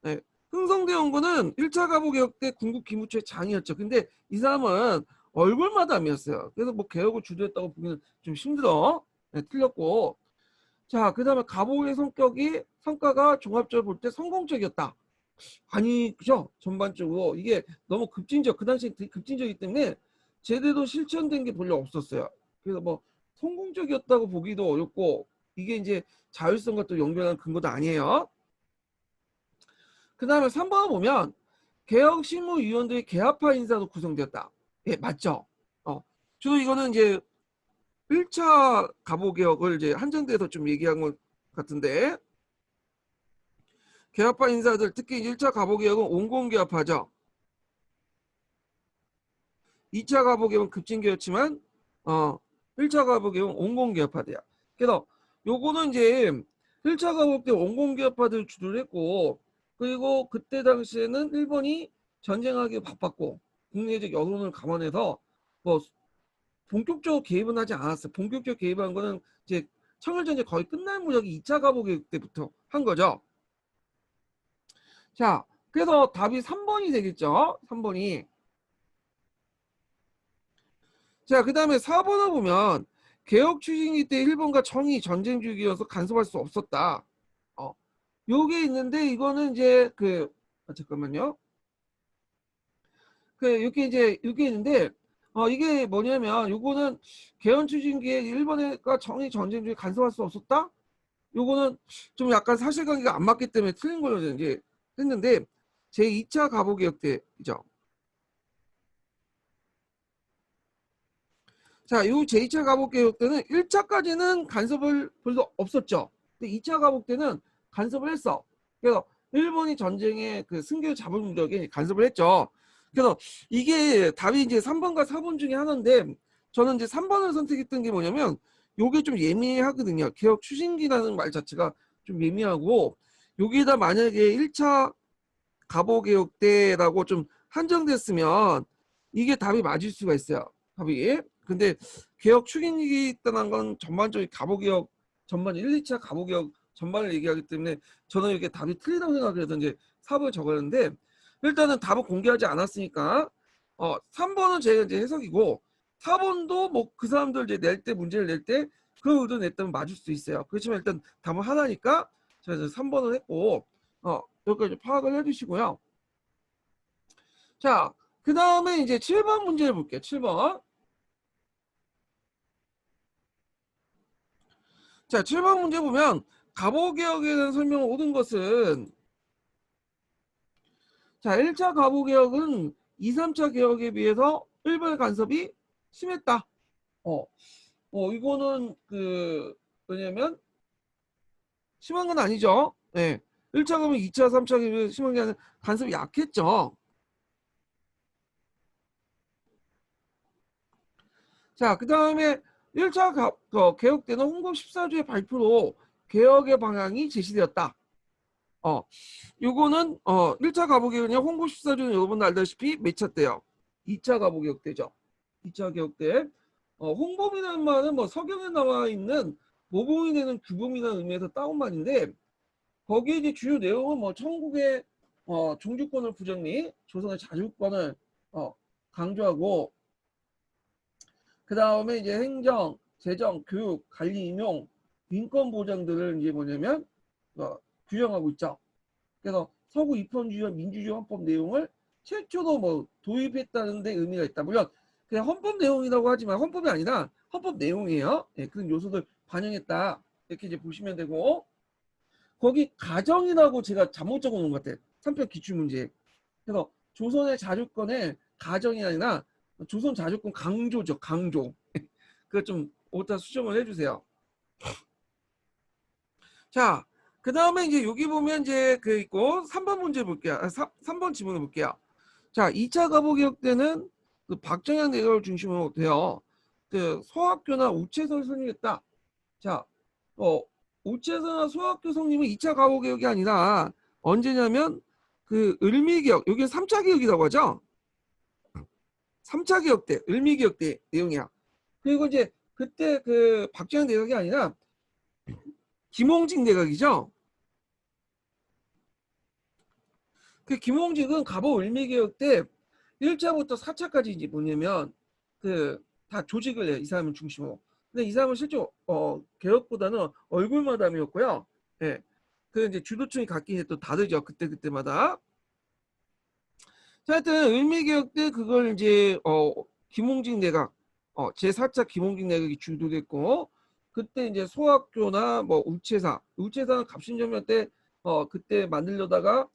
네. 흥성대원군은 1차 가보개혁 때 군국 기무처의 장이었죠. 근데 이 사람은 얼굴마담이었어요. 그래서 뭐 개혁을 주도했다고 보기는 좀 힘들어. 네, 틀렸고. 자, 그 다음에 가보의 성과가 종합적으로 볼 때 성공적이었다. 아니죠. 전반적으로 이게 너무 그 당시에 되게 급진적이기 때문에 제대로 실천된 게 별로 없었어요. 그래서 뭐 성공적이었다고 보기도 어렵고 이게 이제 자율성과 또 연결한 근거도 아니에요. 그 다음에 3번을 보면 개혁실무위원들의 개합화 인사로 구성되었다. 예, 맞죠. 주로 이거는 이제 1차 갑오개혁을 이제 한정돼서 좀 얘기한 것 같은데, 개합화 인사들 특히 1차 갑오개혁은 온공개합화죠. 2차 갑오개혁은 급진개혁이지만 1차 갑오개혁은 온공개합화돼요. 그래서 요거는 이제 1차 갑오개혁 때 온공개합화를 주도를 했고, 그리고 그때 당시에는 일본이 전쟁하기 바빴고 국내적 여론을 감안해서 뭐 본격적으로 개입은 하지 않았어요. 본격적으로 개입한 거는 이제 청일전쟁 거의 끝날 무렵이 2차 갑오개혁 때부터 한 거죠. 자, 그래서 답이 3번이 되겠죠. 3번이. 자, 그 다음에 4번을 보면 개혁 추진기 때 일본과 청이 전쟁 중이어서 간섭할 수 없었다. 요게 있는데 이거는 이제 잠깐만요. 이렇게 이제 이게 있는데 이게 뭐냐면 요거는 개헌 추진기에 일본과 청이 전쟁 중에 간섭할 수 없었다. 요거는 좀 약간 사실관계가 안 맞기 때문에 틀린 걸로 이제 했는데 제2차 갑오개혁 때죠. 자, 요 제2차 갑오개혁 때는 1차까지는 간섭을 별로 없었죠. 근데 2차 갑오개혁 때는 간섭을 했어. 그래서 일본이 전쟁에 승기를 잡을 무렵에 간섭을 했죠. 그래서 이게 답이 이제 3번과 4번 중에 하나인데 저는 이제 3번을 선택했던 게 뭐냐면 요게 좀 예민하거든요. 개혁 추진기라는 말 자체가 좀 예민하고 여기에다 만약에 1차 갑오개혁 때라고 좀 한정됐으면 이게 답이 맞을 수가 있어요. 답이. 근데 개혁 추진기 있다는 건 전반적인 갑오개혁 전반 1, 2차 갑오개혁 전반을 얘기하기 때문에 저는 이게 답이 틀리다고 생각해서 이제 4번을 적었는데 일단은 답을 공개하지 않았으니까 3번은 제가 이제 해석이고 4번도 뭐 그 사람들 이제 낼 때 문제를 낼 때 그 의도 냈다면 맞을 수 있어요. 그렇지만 일단 답은 하나니까 제가 3번을 했고 여기까지 파악을 해주시고요. 자, 그 다음에 이제 7번 문제를 볼게요. 7번. 자, 7번 문제 보면 갑오개혁에 대한 설명을 얻은 것은 자, 1차 갑오개혁은 2, 3차 개혁에 비해서 일본의 간섭이 심했다. 이거는 뭐냐면 심한 건 아니죠. 네. 1차 가면 2차, 3차 개혁이 심한 게 아니라 간섭이 약했죠. 자, 그 다음에 1차 개혁 때는 홍보 14주의 발표로 개혁의 방향이 제시되었다. 요거는 1차 가보개혁은요. 홍보 14주는 여러분 알다시피 몇 차 때요? 2차 가보개혁 때죠. 2차 개혁 때 홍보이라는 말은 뭐 서경에 나와 있는 모범이 되는 규범이라는 의미에서 따온 말인데 거기에 이제 주요 내용은 뭐 천국의 종주권을 부정리, 조선의 자주권을 강조하고 그 다음에 이제 행정, 재정, 교육, 관리, 임용, 인권 보장들을 이제 뭐냐면 규정하고 있죠. 그래서 서구 입헌주의와 민주주의 헌법 내용을 최초로 뭐 도입했다는 데 의미가 있다. 물론 그냥 헌법 내용이라고 하지만 헌법이 아니라 헌법 내용이에요. 네, 그런 요소들 반영했다. 이렇게 이제 보시면 되고 거기 가정이라고 제가 잘못 적어놓은 것 같아요. 3편 기출문제. 그래서 조선의 자주권에 가정이 아니라 조선 자주권 강조죠. 강조. 그거 좀 오타 수정을 해주세요. 자, 그 다음에 이제 여기 보면 이제 있고 3번 문제 볼게요. 3번 지문을 볼게요. 자, 2차 가보개혁 때는 박정희 내각을 중심으로 돼요. 소학교나 우체설 설립했다. 자, 우체설이나 소학교 성립은 2차 가보개혁이 아니라 언제냐면 을미개혁, 여기는 3차 개혁이라고 하죠. 3차 개혁 때, 을미개혁 때 내용이야. 그리고 이제 그때 박정희 내각이 아니라 김홍직 내각이죠. 김홍직은 갑오 을미개혁 때 1차부터 4차까지 이제 뭐냐면 다 조직을 해. 이 사람을 중심으로. 근데 이 사람은 실제 개혁보다는 얼굴 마담이었고요. 예. 이제 주도층이 갖긴 또 다르죠. 그때마다. 자, 하여튼 을미개혁 때 그걸 이제 김홍직 내각 제4차 김홍직 내각이 주도됐고, 그때 이제 소학교나 뭐 우체사는 갑신전면 때 그때 만들려다가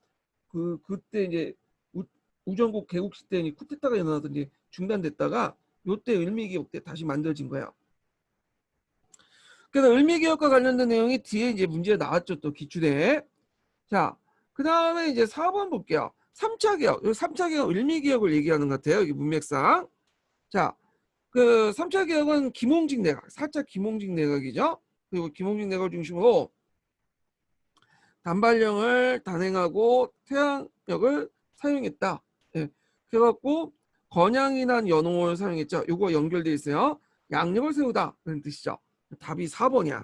그때 이제 우정국 개국 시대 쿠데타가 일어나서 중단됐다가 요때 을미개혁 때 다시 만들어진 거예요. 그래서 을미개혁과 관련된 내용이 뒤에 이제 문제 나왔죠. 또 기출에. 자, 그 다음에 이제 4번 볼게요. 3차 개혁. 3차 개혁 을미개혁을 얘기하는 것 같아요. 여기 문맥상. 자, 그 3차 개혁은 김홍직 내각, 4차 김홍직 내각이죠. 그리고 김홍직 내각을 중심으로 단발령을 단행하고 태양력을 사용했다. 예. 그래갖고 건양이난 연홍을 사용했죠. 요거 연결돼 있어요. 양력을 세우다 그런 뜻이죠. 답이 4번이야.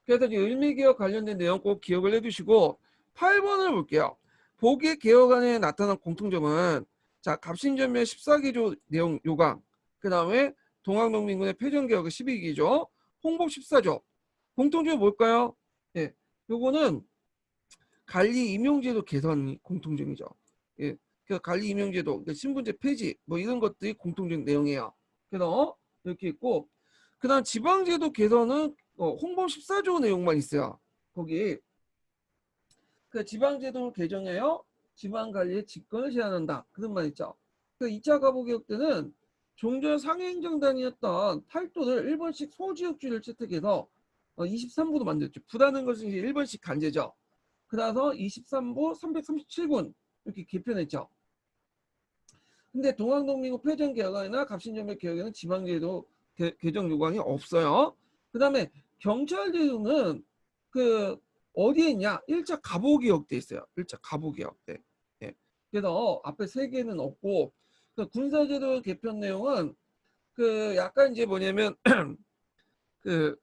그래서 을미개혁 관련된 내용 꼭 기억을 해두시고 8번을 볼게요. 보기 개혁안에 나타난 공통점은 자 갑신전면 14기조 내용 요강, 그 다음에 동학농민군의 패전개혁 12기조, 홍복 14조. 공통점이 뭘까요? 예, 요거는 관리 임용제도 개선이 공통점이죠. 예, 그래서 관리 임용제도, 그러니까 신분제 폐지 뭐 이런 것들이 공통적 내용이에요. 그래서 이렇게 있고, 그다음 지방제도 개선은 홍보 14조 내용만 있어요. 거기 그 지방제도를 개정해요. 지방관리의 직권을 제한한다. 그런 말 있죠. 그 2차 가보개혁 때는 종전 상행정단이었던 팔도를 1번씩 소지역주를 채택해서 23부도 만들었죠. 부다는 것은 이제 1번씩 간제죠. 그래서 23부 337군 이렇게 개편했죠. 근데 동학농민국 패전개혁안이나 갑신전면 개혁에는 지방제도 개정 요구안이 없어요. 그 다음에 경찰제도는 그 어디에 있냐? 1차 가보개혁 때 있어요. 1차 가보개혁 때. 예. 그래서 앞에 세 개는 없고, 그 군사제도 개편 내용은 그 약간 이제 뭐냐면 그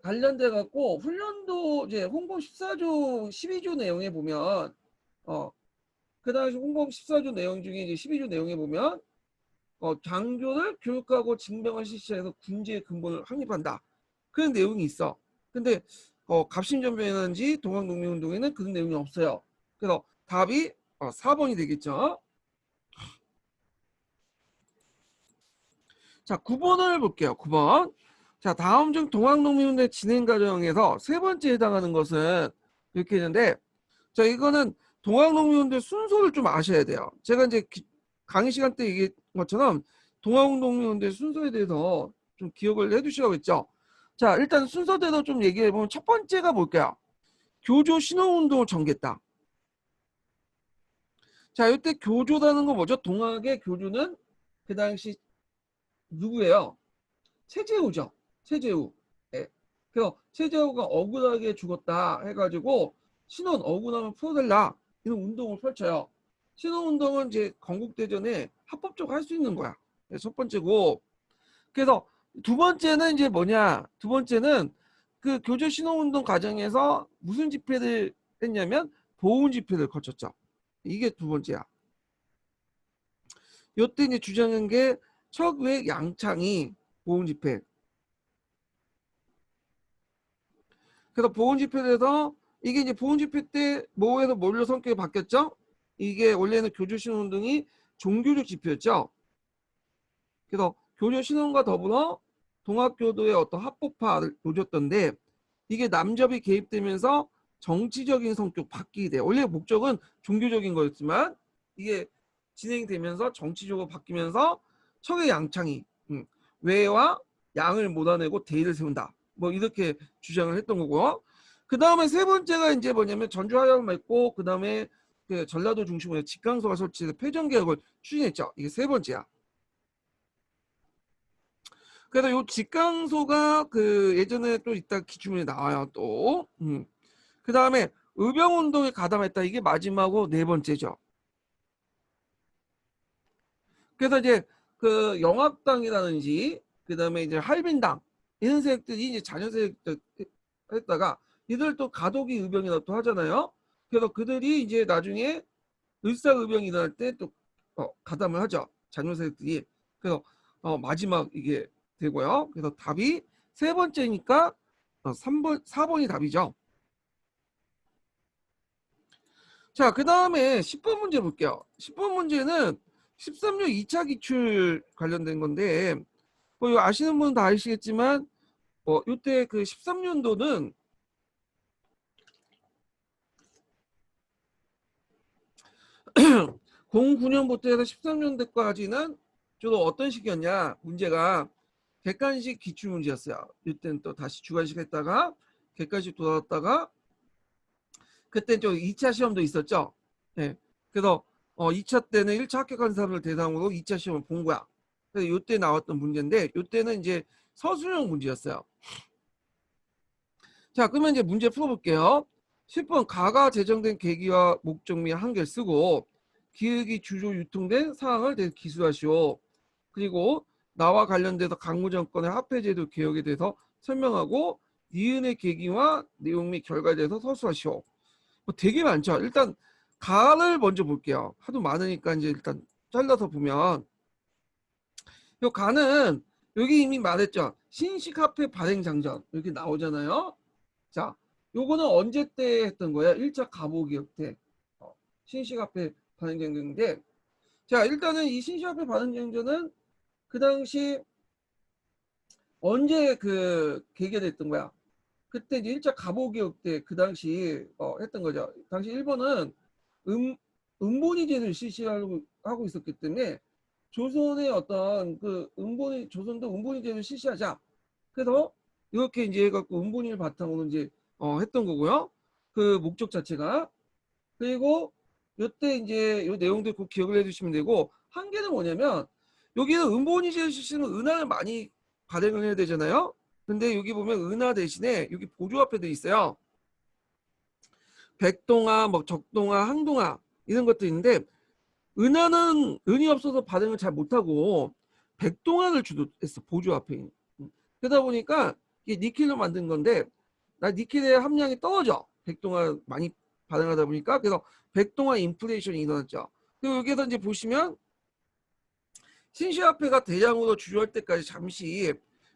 관련돼 갖고 훈련도 이제 홍보 14조 12조 내용에 보면 그 당시 홍보 14조 내용 중에 이제 12조 내용에 보면 장교를 교육하고 징병을 실시해서 군지의 근본을 확립한다. 그런 내용이 있어. 근데 갑신전면이라든지 동학농민운동에는 그런 내용이 없어요. 그래서 답이 4번이 되겠죠. 자, 9번을 볼게요. 9번. 자, 다음 중 동학농민운동 진행 과정에서 세 번째 해당하는 것은 이렇게 있는데, 자, 이거는 동학농민운동 순서를 좀 아셔야 돼요. 제가 이제 강의 시간 때 얘기한 것처럼 동학농민운동 순서에 대해서 좀 기억을 해두시라고 했죠. 자, 일단 순서대로 좀 얘기해 보면 첫 번째가 뭘까요? 교조 신호운동을 전개했다. 자, 이때 교조라는 거 뭐죠? 동학의 교조는 그 당시 누구예요? 최재우죠. 최재우. 예. 그래서 최재우가 억울하게 죽었다 해가지고 신원 억울하면 풀어달라 이런 운동을 펼쳐요. 신원운동은 이제 건국대전에 합법적으로 할 수 있는 거야. 첫 번째고. 그래서 두 번째는 이제 뭐냐? 두 번째는 그 교조 신원운동 과정에서 무슨 집회를 했냐면 보훈 집회를 거쳤죠. 이게 두 번째야. 요때 이제 주장한 게 척의 양창이 보훈 집회. 그래서 보훈 집회에서 이게 이제 보훈 집회 때 뭐에서 뭘로 성격이 바뀌었죠? 이게 원래는 교조 신원운동이 종교적 집회였죠. 그래서 교조 신원과 더불어 동학교도의 어떤 합법화를 노렸던데 이게 남접이 개입되면서 정치적인 성격 바뀌게 돼요. 원래 목적은 종교적인 거였지만 이게 진행되면서 정치적으로 바뀌면서 척의 양창이 외와 양을 몰아내고 대의를 세운다. 뭐 이렇게 주장을 했던 거고요. 그 다음에 세 번째가 이제 뭐냐면 전주 하역을 맺고 그 다음에 그 전라도 중심으로 직강소가 설치해서 패전개혁을 추진했죠. 이게 세 번째야. 그래서 요 직강소가 그 예전에 또 이따 기출문에 나와요 또. 그 다음에 의병운동에 가담했다. 이게 마지막으로 네 번째죠. 그래서 이제 그 영학당이라든지 그 다음에 이제 할빈당 이런 세력들이 이제 자녀 세력들 했다가 이들 또 가독이 의병이라고 또 하잖아요. 그래서 그들이 이제 나중에 을사의병이 일어날 때 또 가담을 하죠. 자녀 세력들이. 그래서 마지막 이게 되고요. 그래서 답이 세 번째니까 3번, 4번이 답이죠. 자, 그 다음에 10번 문제 볼게요. 10번 문제는 13년 2차 기출 관련된 건데, 뭐 이거 아시는 분은 다 아시겠지만, 이때 그 13년도는 09년부터 해서 13년도까지는 주로 어떤 시기였냐? 문제가 객관식 기출 문제였어요. 이때는 또 다시 주관식 했다가 객관식 돌아왔다가 그때 좀 2차 시험도 있었죠. 네. 그래서 2차 때는 1차 합격한 사람을 대상으로 2차 시험을 본 거야. 그래서 이때 나왔던 문제인데 이때는 이제 서술형 문제였어요. 자, 그러면 이제 문제 풀어볼게요. 10번 가가 제정된 계기와 목적 및 한계를 쓰고 기획이 주조 유통된 사항을 기술하시오. 그리고 나와 관련돼서 강무정권의 화폐제도 개혁에 대해서 설명하고 니은의 계기와 내용 및 결과에 대해서 서술하시오. 뭐 되게 많죠. 일단 가를 먼저 볼게요. 하도 많으니까 이제 일단 잘라서 보면 요 가는 여기 이미 말했죠. 신식화폐 발행장전 이렇게 나오잖아요. 자, 요거는 언제 때 했던 거야? 1차 가보기업 때 신식화폐 발행장전인데, 자 일단은 이 신식화폐 발행장전은 그 당시 언제 그 개결됐던 거야? 그때 이제 1차 가보기업 때 그 당시 했던 거죠. 당시 일본은 음본위 제도를 실시하고 있었기 때문에 조선의 어떤 그 조선도 음본위 제도를 실시하자. 그래서 이렇게 이제 해갖고 음본위를 바탕으로 이제 했던 거고요. 그 목적 자체가. 그리고 이때 이제 이 내용들 꼭 기억을 해주시면 되고, 한계는 뭐냐면 여기는 음본위 제도 실시는 은하를 많이 발행을 해야 되잖아요. 근데 여기 보면 은하 대신에 여기 보조화폐들이 있어요. 백동화, 뭐 적동화, 항동화 이런 것도 있는데 은하는 은이 없어서 발행을 잘 못하고 백동화를 주로 했어. 보조화폐인. 그러다 보니까 이게 니켈로 만든 건데 나 니켈의 함량이 떨어져. 백동화 많이 발행하다 보니까. 그래서 백동화 인플레이션이 일어났죠. 그리고 여기서 이제 보시면 신시화폐가 대량으로 주요할 때까지 잠시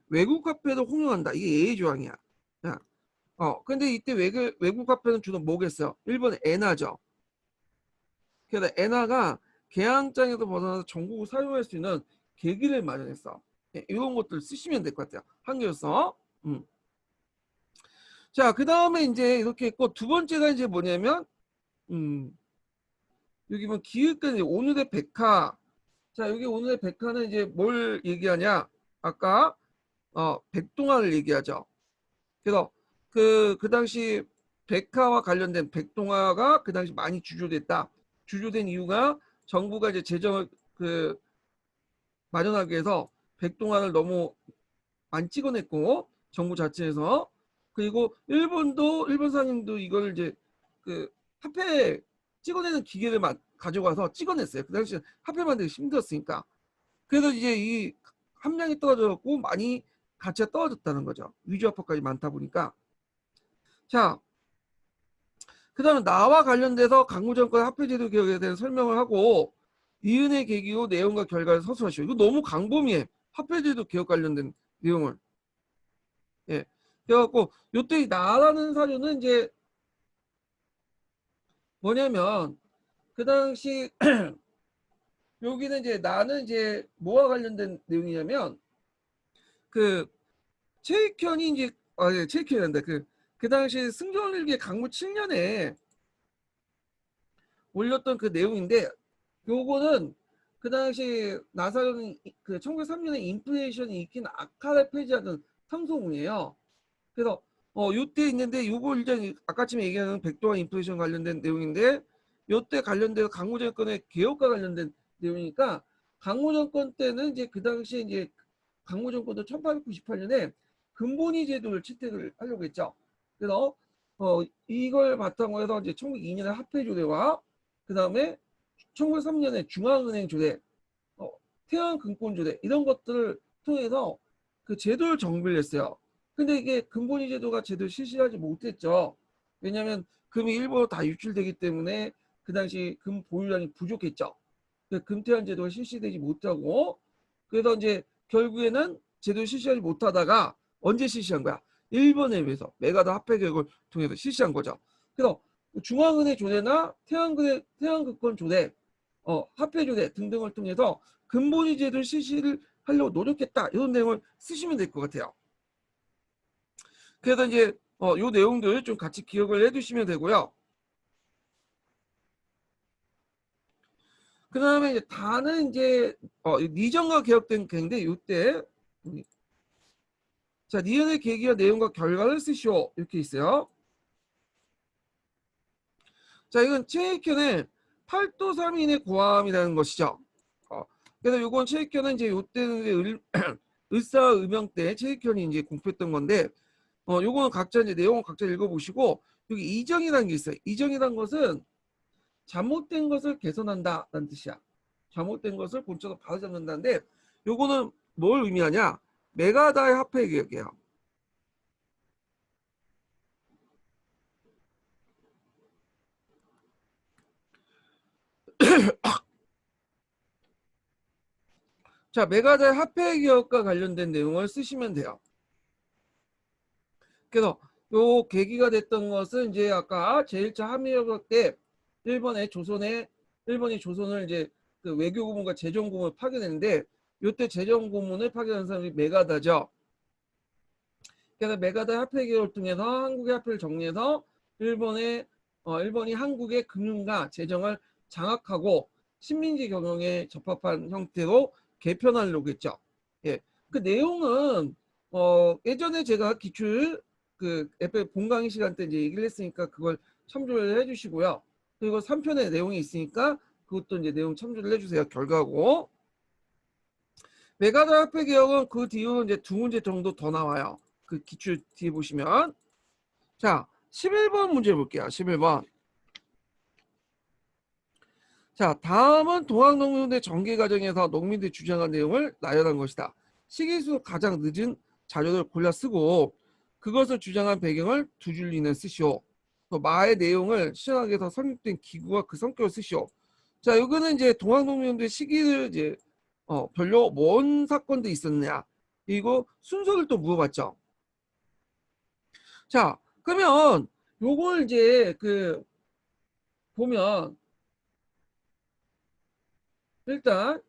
외국 화폐도 홍용한다. 이게 예외 조항이야. 근데 이때 외국 화폐는 주로 뭐겠어요? 1번 엔화죠. 그래서 엔화가 개항장에서 벗어나서 전국을 사용할 수 있는 계기를 마련했어. 이런 것들 쓰시면 될 것 같아요. 한계였어. 자, 그 다음에 이제 이렇게 있고, 두 번째가 이제 뭐냐면, 여기 보면 기획된 오늘의 백화. 자, 여기 오늘의 백화는 이제 뭘 얘기하냐? 아까, 백동화를 얘기하죠. 그래서 그 당시 백화와 관련된 백동화가 그 당시 많이 주조됐다. 주조된 이유가 정부가 이제 재정을 마련하기 위해서 백동화를 너무 많이 찍어냈고, 정부 자체에서. 그리고 일본 상인도 이걸 이제 그 화폐 찍어내는 기계를 가져가서 찍어냈어요. 그 당시 화폐 만들기 힘들었으니까. 그래서 이제 이 함량이 떨어졌고 많이 가치가 떨어졌다는 거죠. 위조화폐까지 많다 보니까. 자, 그 다음에 나와 관련돼서 강구정권 화폐제도 개혁에 대한 설명을 하고 이은의 계기로 내용과 결과를 서술하시오. 이거 너무 광범위해. 화폐제도 개혁 관련된 내용을. 예. 그래갖고 요때 나라는 사료는 이제 뭐냐면 그 당시 여기는 이제 나는 이제 뭐와 관련된 내용이냐면 그 최익현이 이제 최익현인데 그 당시 승전일기 강무 7년에 올렸던 그 내용인데, 요거는 그 당시 나사로는 그 1903년에 인플레이션이 익힌 악화를 폐지하던 상소문이에요. 그래서 요때 있는데 요거 이제 아까쯤에 얘기하는 백도화 인플레이션 관련된 내용인데, 요때 관련돼서 강무 정권의 개혁과 관련된 내용이니까, 강무 정권 때는 이제 그 당시에 이제 강무 정권도 1898년에 근본위 제도를 채택을 하려고 했죠. 그래서 이걸 바탕으로 해서 이제 1902년에 화폐 조례와 그 다음에 1903년에 중앙은행 조례, 태양금권 조례 이런 것들을 통해서 그 제도를 정비를 했어요. 근데 이게 근본위 제도가 제대로 실시하지 못했죠. 왜냐하면 금이 일부러 다 유출되기 때문에 그 당시 금 보유량이 부족했죠. 금태환 제도가 실시되지 못하고, 그래서 이제 결국에는 제대로 실시하지 못하다가 언제 실시한 거야? 일본에 의해서 메가드 화폐 개혁을 통해서 실시한 거죠. 그래서 중앙은행 조례나 태양극권 조례, 화폐 조례 등등을 통해서 근본위 제도를 실시를 하려고 노력했다. 이런 내용을 쓰시면 될 것 같아요. 그래서 이제 요 내용들 좀 같이 기억을 해두시면 되고요. 그 다음에 이제 다는 이제 니정과 개혁된 계인데 요때 자 니은의 계기와 내용과 결과를 쓰시오 이렇게 있어요. 자 이건 최익현의 8도 3인의 고함이라는 것이죠. 그래서 요건 최익현은 이제 요때는 을사의명 때 최익현이 이제 공표했던 건데 요거는 각자 이제 내용을 각자 읽어보시고 여기 이정이라는 게 있어요. 이정이라는 것은 잘못된 것을 개선한다라는 뜻이야. 잘못된 것을 본처로 바로잡는다는데 요거는 뭘 의미하냐? 메가다의 화폐 개혁이에요. 자, 메가다의 화폐 개혁과 관련된 내용을 쓰시면 돼요. 그래서 요 계기가 됐던 것은 이제 아까 제1차 한미협약 때 일본이 조선을 이제 그 외교 고문과 재정 고문을 파견했는데 요때 재정 고문을 파견한 사람이 메가다죠. 그래서 메가다 화폐 개혁을 통해서 한국의 화폐를 정리해서 일본이 한국의 금융과 재정을 장악하고 식민지 경영에 적합한 형태로 개편하려고 했죠. 예. 그 내용은 예전에 제가 기출 그 FA 본강의 시간 때 이제 얘기를 했으니까 그걸 참조를 해주시고요. 그리고 3편의 내용이 있으니까 그것도 이제 내용 참조를 해주세요. 결과고. 메가다 화폐 개혁은 그 뒤로 이제 두 문제 정도 더 나와요. 그 기출 뒤에 보시면. 자, 11번 문제 볼게요. 11번. 자, 다음은 동학농민대 전개 과정에서 농민들이 주장한 내용을 나열한 것이다. 시기수 가장 늦은 자료를 골라 쓰고 그것을 주장한 배경을 두 줄 이내 쓰시오. 또 마의 내용을 시원하게 해서 설립된 기구와 그 성격을 쓰시오. 자, 이거는 이제 동학농민대 시기를 이제 별로 뭔 사건도 있었냐. 그리고 순서를 또 물어봤죠. 자, 그러면 요걸 이제 그 보면 일단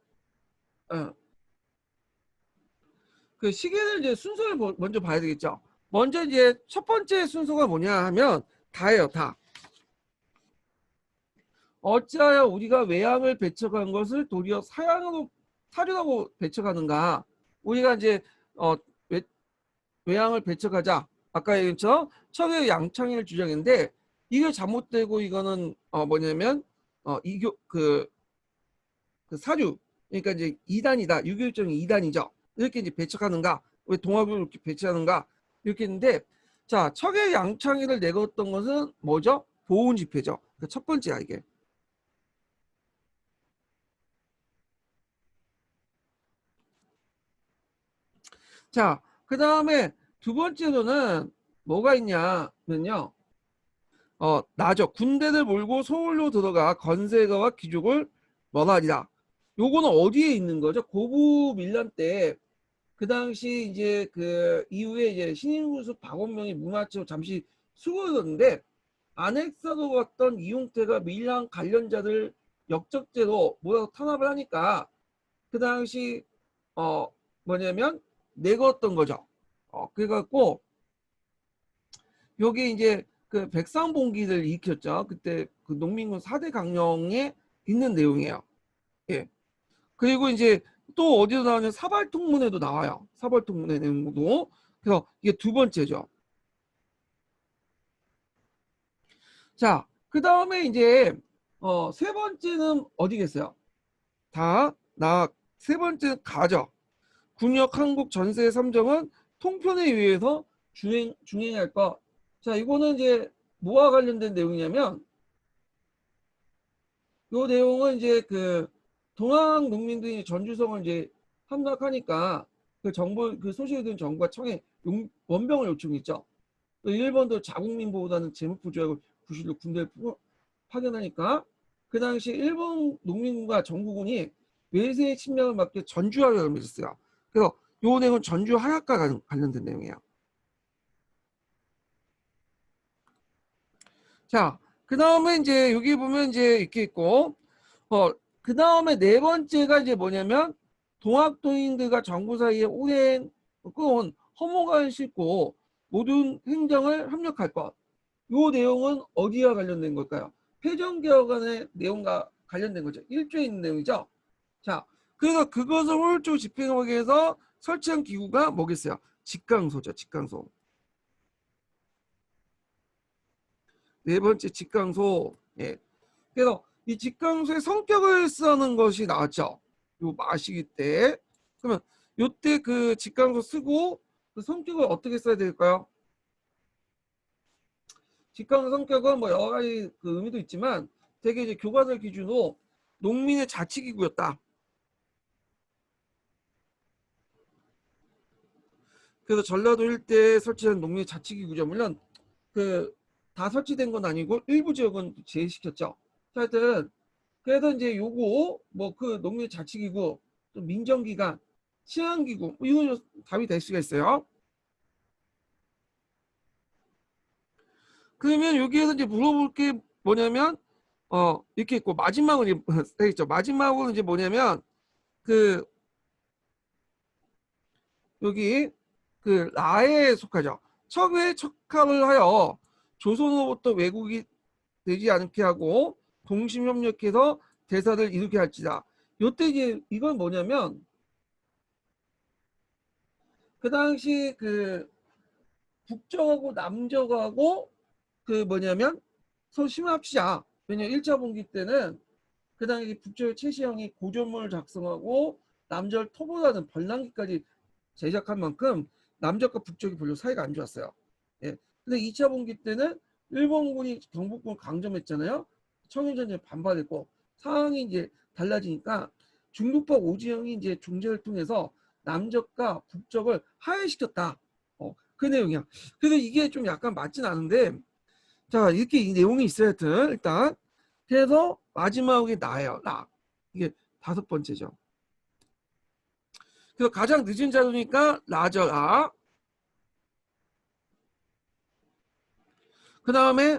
그 시계를 이제 순서를 먼저 봐야 되겠죠. 먼저 이제 첫 번째 순서가 뭐냐 하면 다예요, 다. 어찌하여 우리가 외양을 배척한 것을 도리어 사료라고 배척하는가? 우리가 이제 외양을 배척하자. 아까 얘기했죠. 청의 양창일 주장인데 이게 잘못되고 이거는 뭐냐면 이교 그 사류 그러니까 이제 2단이다. 유교일정이 2단이죠. 이렇게 이제 배척하는가? 왜 동합을 이렇게 배치하는가? 이렇게 했는데 자 척의 양창일을 내걸었던 것은 뭐죠? 보훈 집회죠. 그러니까 첫 번째야 이게. 자, 그 다음에 두 번째로는 뭐가 있냐면요. 나죠. 군대를 몰고 서울로 들어가 건세가와 귀족을 멀어하리라. 요거는 어디에 있는 거죠? 고부 밀란 때 그 당시 이제 그 이후에 이제 신인군수 박원명이 문화체로 잠시 수고했었는데 안핵사로 왔던 이용태가 밀란 관련자들 역적죄로 모여 탄압을 하니까 그 당시 뭐냐면 내거었던 거죠. 그래갖고 여기 이제 그 백상봉기를 일으켰죠. 그때 그 농민군 4대 강령에 있는 내용이에요. 예. 그리고 이제 또 어디서 나오냐면 사발통문에도 나와요. 사발통문의 내용도. 그래서 이게 두 번째죠. 자, 그 다음에 이제 세 번째는 어디겠어요? 세 번째는 가죠. 군역 한국 전세 3정은 통편에 의해서 중행할 것. 자, 이거는 이제 뭐와 관련된 내용이냐면 이 내용은 이제 그 동학 농민들이 전주성을 이제 함락하니까 그 정부 그 소식을 들은 정부가 청에 원병을 요청했죠. 일본도 자국민보다는 제목부주하고 구실로 군대를 파견하니까 그 당시 일본 농민군과 정부군이 외세의 침략을 막기 전주하려고 맺었어요. 그래서 요 내용은 전주 하약과 관련된 내용이에요. 자, 그 다음에 이제 여기 보면 이제 이렇게 있고, 그 다음에 네 번째가 이제 뭐냐면 동학도인들과 정부 사이에 오랜 끊어온 허무가 싣고 모든 행정을 협력할 것. 요 내용은 어디와 관련된 걸까요? 패전개혁안의 내용과 관련된 거죠. 1조에 있는 내용이죠. 자, 그래서 그것을 효율적으로 집행하기 위해서 설치한 기구가 뭐겠어요? 직강소죠. 직강소. 네 번째 직강소. 예. 그래서 이 직강소의 성격을 쓰는 것이 나왔죠. 요 마시기 때. 그러면 요때 그 직강소 쓰고 그 성격을 어떻게 써야 될까요? 직강 성격은 뭐 여러 가지 그 의미도 있지만 되게 이제 교과서 기준으로 농민의 자치기구였다. 그래서 전라도 일대에 설치한 농민의 자치기구죠. 물론 그 다 설치된 건 아니고 일부 지역은 제외시켰죠. 하여튼 그래서 이제 요거 뭐 그 농민의 자치기구, 또 민정기관, 치안기구 뭐 이거 답이 될 수가 있어요. 그러면 여기에서 이제 물어볼 게 뭐냐면 이렇게 있고 마지막은 이제 있죠. 마지막은 이제 뭐냐면 그 여기 그 라에 속하죠. 척의 척함을 하여 조선으로부터 왜곡이 되지 않게 하고 동심협력해서 대사를 이루게 할지다. 요때 이제 이건 뭐냐면 그 당시 그 북적하고 남적하고 그 뭐냐면 소심합시다. 왜냐면 1차 분기 때는 그 당시 북조의 최시영이 고전문을 작성하고 남절 토보라는 벌랑기까지 제작한 만큼 남적과 북쪽이 별로 사이가 안 좋았어요. 예. 근데 2차 분기 때는 일본군이 경복궁을 강점했잖아요. 청일전쟁에 반발했고 상황이 이제 달라지니까 중국파 오지영이 이제 중재를 통해서 남적과 북적을 하해시켰다. 그 내용이야. 그래서 이게 좀 약간 맞진 않은데 자 이렇게 이 내용이 있어야 하여튼 일단 그래서 마지막에 나예요. 나. 이게 다섯 번째죠. 그래서 가장 늦은 자료니까 라저라. 그 다음에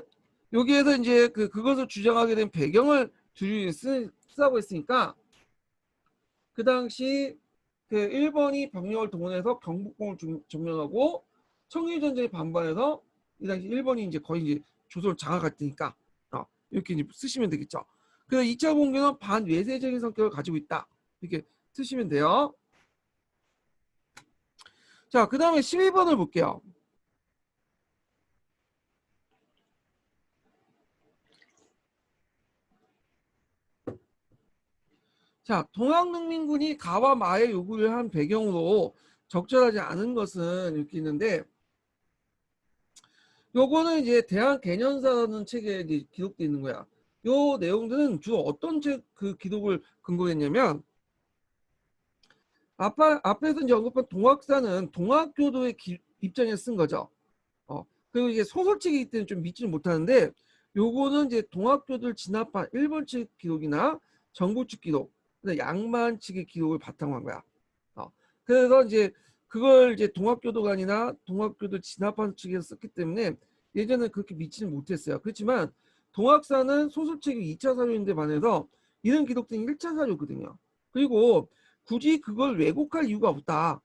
여기에서 이제 그것을 주장하게 된 배경을 둘이 쓰라고 했으니까 그 당시 그 일본이 병력을 동원해서 경복궁을 점령하고 청일전쟁에 반발해서 이 당시 일본이 이제 거의 이제 조선을 장악할 테니까 이렇게 이제 쓰시면 되겠죠. 그래서 2차 공격은 반외세적인 성격을 가지고 있다. 이렇게 쓰시면 돼요. 자, 그 다음에 12번을 볼게요. 자, 동학농민군이 가와 마의 요구를 한 배경으로 적절하지 않은 것은 이렇게 있는데 요거는 이제 대한 개념사라는 책에 이제 기록되어 있는 거야. 요 내용들은 주로 어떤 책 그 기록을 근거로 했냐면 앞에서 이제 언급한 동학사는 동학교도의 입장에서 쓴 거죠. 그리고 이게 소설책이기 때문에 좀 믿지는 못하는데 요거는 이제 동학교도를 진압한 일본 측 기록이나 정부 측 기록, 양만 측의 기록을 바탕으로 한 거야. 그래서 이제 그걸 이제 동학교도관이나 동학교도 진압한 측에서 썼기 때문에 예전에 그렇게 믿지는 못했어요. 그렇지만 동학사는 소설책이 2차 사료인데 반해서 이런 기록된 1차 사료거든요. 그리고 굳이 그걸 왜곡할 이유가 없다.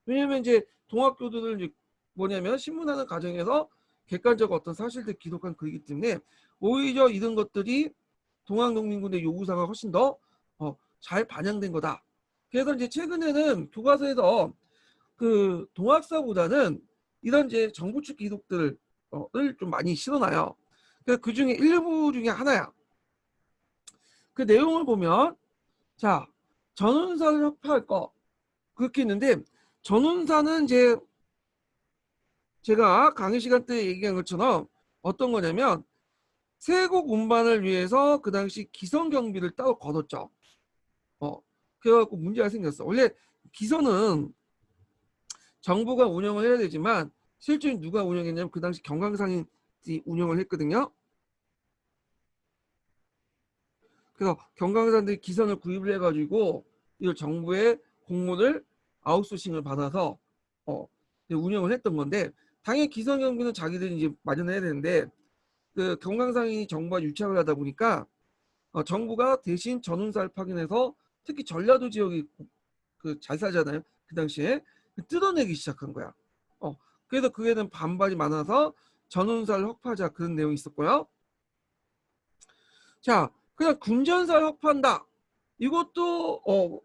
왜냐면 이제 동학교도를 이제 뭐냐면 신문하는 과정에서 객관적 어떤 사실들 기록한 글이기 때문에 오히려 이런 것들이 동학농민군의 요구사항을 훨씬 더 잘 반영된 거다. 그래서 이제 최근에는 교과서에서 그 동학사보다는 이런 이제 정부 측 기록들을 좀 많이 실어놔요. 그 중에 일부 중에 하나야. 그 내용을 보면 자 전운사를 협파할 거 그렇게 있는데 전운사는 이제 제가 강의 시간 때 얘기한 것처럼 어떤 거냐면 세국 운반을 위해서 그 당시 기선 경비를 따로 걷었죠. 그래갖고 문제가 생겼어. 원래 기선은 정부가 운영을 해야 되지만 실제로 누가 운영했냐면 그 당시 경강상인이 운영을 했거든요. 그래서 경강산들이 기선을 구입을 해가지고 이걸 정부의 공무를 아웃소싱을 받아서 운영을 했던 건데 당연히 기선 경비는 자기들이 이제 마련해야 되는데 그 경강상인이 정부와 유착을 하다 보니까 정부가 대신 전운사를 파견해서 특히 전라도 지역이 그 잘 살잖아요. 그 당시에 뜯어내기 시작한 거야. 그래서 그에 대한 반발이 많아서 전운사를 확파하자 그런 내용이 있었고요. 자, 그냥 군전사를 확파한다. 이것도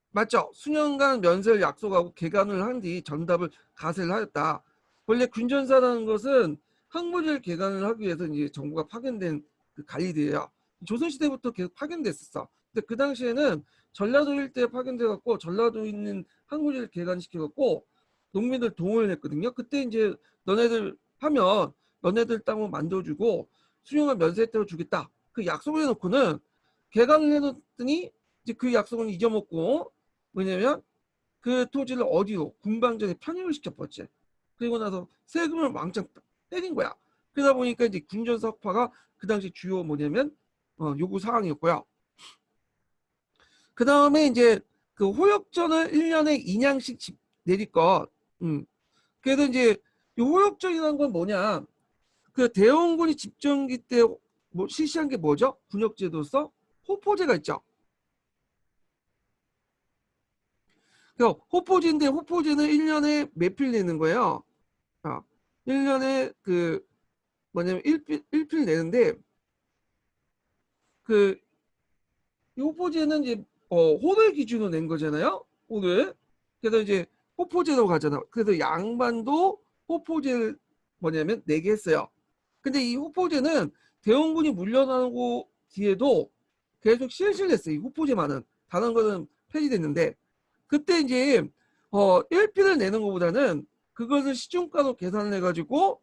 맞죠? 수년간 면세를 약속하고 개간을 한 뒤 전답을 가세를 하였다. 원래 군전사라는 것은 항무지를 개간을 하기 위해서 이제 정부가 파견된 그 관리들이에요. 조선시대부터 계속 파견됐었어. 근데 그 당시에는 전라도 일대에 파견돼 갖고 전라도에 있는 항무지를 개간시켜 갖고 농민들 동원을 했거든요. 그때 이제 너네들 하면 너네들 땅을 만들어주고 수령한 면세 혜택을 주겠다. 그 약속을 해놓고는 개간을 해놓더니 이제 그 약속은 잊어먹고 뭐냐면 그 토지를 어디로 군방전에 편입을 시켜버렸지. 그리고 나서 세금을 왕창 때린 거야. 그러다 보니까 이제 군전사파가 그 당시 주요 뭐냐면 요구 사항이었고요. 그 다음에 이제 그 호역전을 1년에 2냥씩 내릴 것. 그래서 이제 이 호역전이라는 건 뭐냐? 그 대원군이 집정기 때 뭐 실시한 게 뭐죠? 군역제도서 호포제가 있죠. 호포제인데 호포제는 1년에 몇 필 내는 거예요. 1년에 그 뭐냐면 1필 내는데 그 호포제는 이제 호를 기준으로 낸 거잖아요. 호를. 그래서 이제 호포제로 가잖아. 그래서 양반도 호포제를 뭐냐면 내게 했어요. 근데 이 호포제는 대원군이 물러나고 뒤에도 계속 실실했어요. 이 호포제만은. 다른 거는 폐지됐는데 그때 이제 1필을 내는 것보다는 그것을 시중가로 계산을 해가지고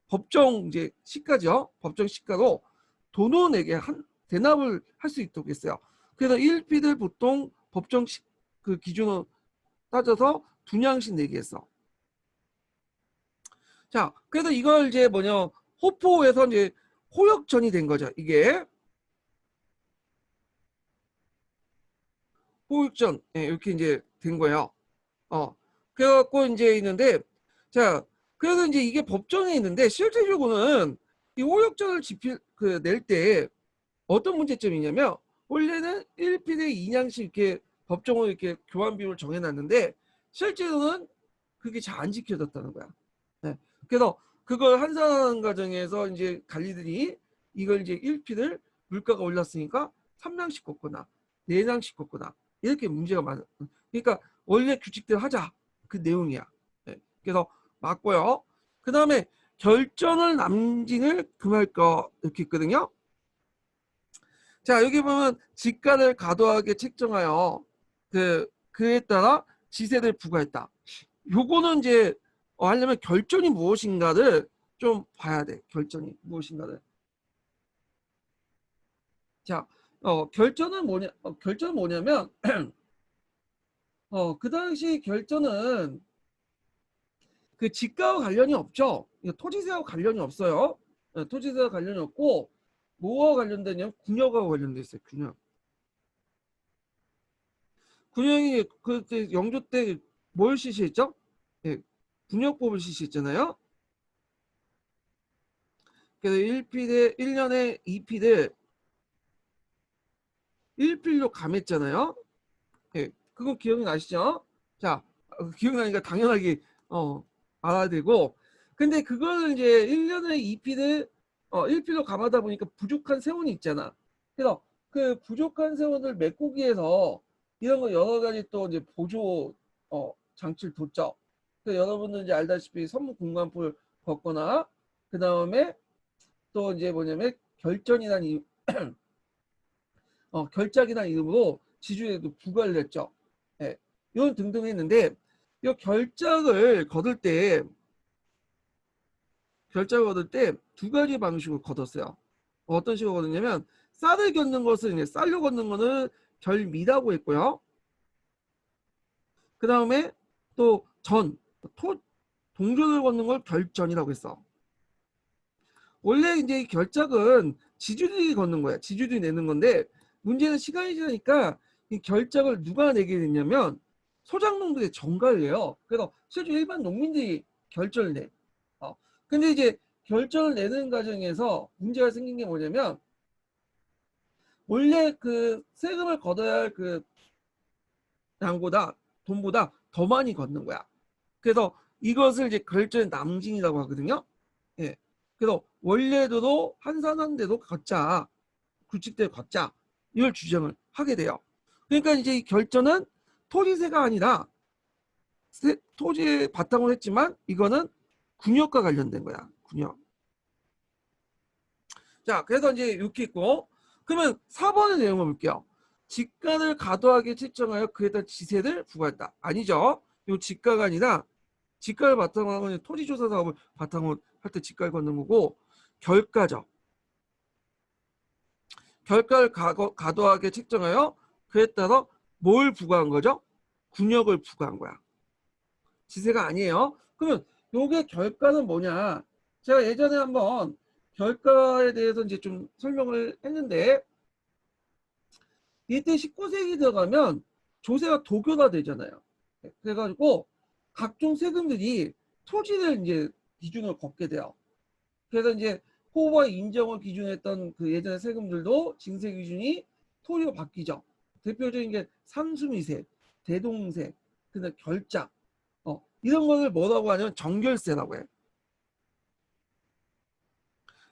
법정 이제 시가죠. 법정 시가로 돈을 내게 대납을 할 수 있도록 했어요. 그래서 1필을 보통 법정 그 기준으로 따져서 2냥씩 내게 했어. 자, 그래서 이걸 이제 뭐냐 호포에서 이제 호역전이 된 거죠. 이게 호역전 이렇게 이제 된 거예요. 그래갖고 이제 있는데 자 그래서 이제 이게 법정에 있는데 실제적으로는 이 호역전을 낼 때 어떤 문제점이냐면 원래는 1필에 2냥씩 이렇게 법정으로 이렇게 교환 비율을 정해놨는데 실제로는 그게 잘 안 지켜졌다는 거야. 네. 그래서 그걸 한산하는 과정에서 이제 관리들이 이걸 이제 1필을 물가가 올랐으니까 3냥씩 걷거나 4냥씩 걷거나 이렇게 문제가 많아. 그러니까 원래 규칙대로 하자 그 내용이야. 네. 그래서 맞고요. 그 다음에 결전을 남진을 금할 거 이렇게 있거든요. 자 여기 보면 지가를 과도하게 책정하여 그에 따라 지세를 부과했다. 요거는 이제 하려면 결전이 무엇인가를 좀 봐야 돼. 결전이 무엇인가를. 자, 결전은 뭐냐면 그 당시 결전은 그 지가와 관련이 없죠. 토지세와 관련이 없어요. 토지세와 관련이 없고 뭐와 관련되냐면 군역하고 관련돼 있어요. 군역. 군역이 그때 영조 때 뭘 실시했죠? 예, 군역법을 실시했잖아요. 그래서 1년에 2필을 1필로 감했잖아요. 예, 그건 기억이 나시죠? 자, 기억나니까 당연하게 알아야 되고. 근데 그거는 이제 1년에 2필을 1필로 감하다 보니까 부족한 세원이 있잖아. 그래서 그 부족한 세원을 메꾸기 위해서 이런 거 여러 가지 또 이제 보조 장치를 뒀죠. 그래서 여러분들 이제 알다시피 선무공관포를 걷거나 그 다음에 또 이제 뭐냐면 결전이라는 결작이라는 이름으로 지주에도 부과를 했죠. 예, 이런 등등 했는데 이 결작을 거둘 때 두 가지 방식으로 거뒀어요. 어떤 식으로 거뒀냐면 쌀을 걷는 것은 쌀로 걷는 거는 결미라고 했고요. 그 다음에 또 동전을 걷는 걸 결전이라고 했어. 원래 이제 결작은 지주들이 걷는 거야. 지주들이 내는 건데 문제는 시간이 지나니까 이 결작을 누가 내게 됐냐면 소작농들의 정가를 해요. 그래서 실제 일반 농민들이 결전을 내. 근데 이제 결정을 내는 과정에서 문제가 생긴 게 뭐냐면 원래 그 세금을 걷어야 할 그 양보다 돈보다 더 많이 걷는 거야. 그래서 이것을 이제 결정의 남징이라고 하거든요. 예. 그래서 원래대로 한산한대로 걷자. 규칙대로 걷자. 이걸 주장을 하게 돼요. 그러니까 이제 이 결정은 토지세가 아니라 토지에 바탕으로 했지만 이거는 군역과 관련된 거야. 군역. 자, 그래서 이제 이렇게 있고 그러면 4번의 내용을 볼게요. 지가를 과도하게 책정하여 그에다 지세를 부과했다. 아니죠. 이 지가가 아니라 지가를 바탕으로 하는 토지조사 사업을 바탕으로 할 때 지가를 걷는 거고 결가죠. 결가를 과도하게 책정하여 그에 따라 뭘 부과한 거죠? 군역을 부과한 거야. 지세가 아니에요. 그러면 요게 결가는 뭐냐? 제가 예전에 한번 결가에 대해서 이제 좀 설명을 했는데 이때 19세기 들어가면 조세가 도교화되잖아요. 그래가지고 각종 세금들이 토지를 이제 기준으로 걷게 돼요. 그래서 이제 호와 인정을 기준했던 그 예전의 세금들도 징세 기준이 토지로 바뀌죠. 대표적인 게 상수미세, 대동세, 근데 결작, 이런 것을 뭐라고 하냐면 정결세라고 해요.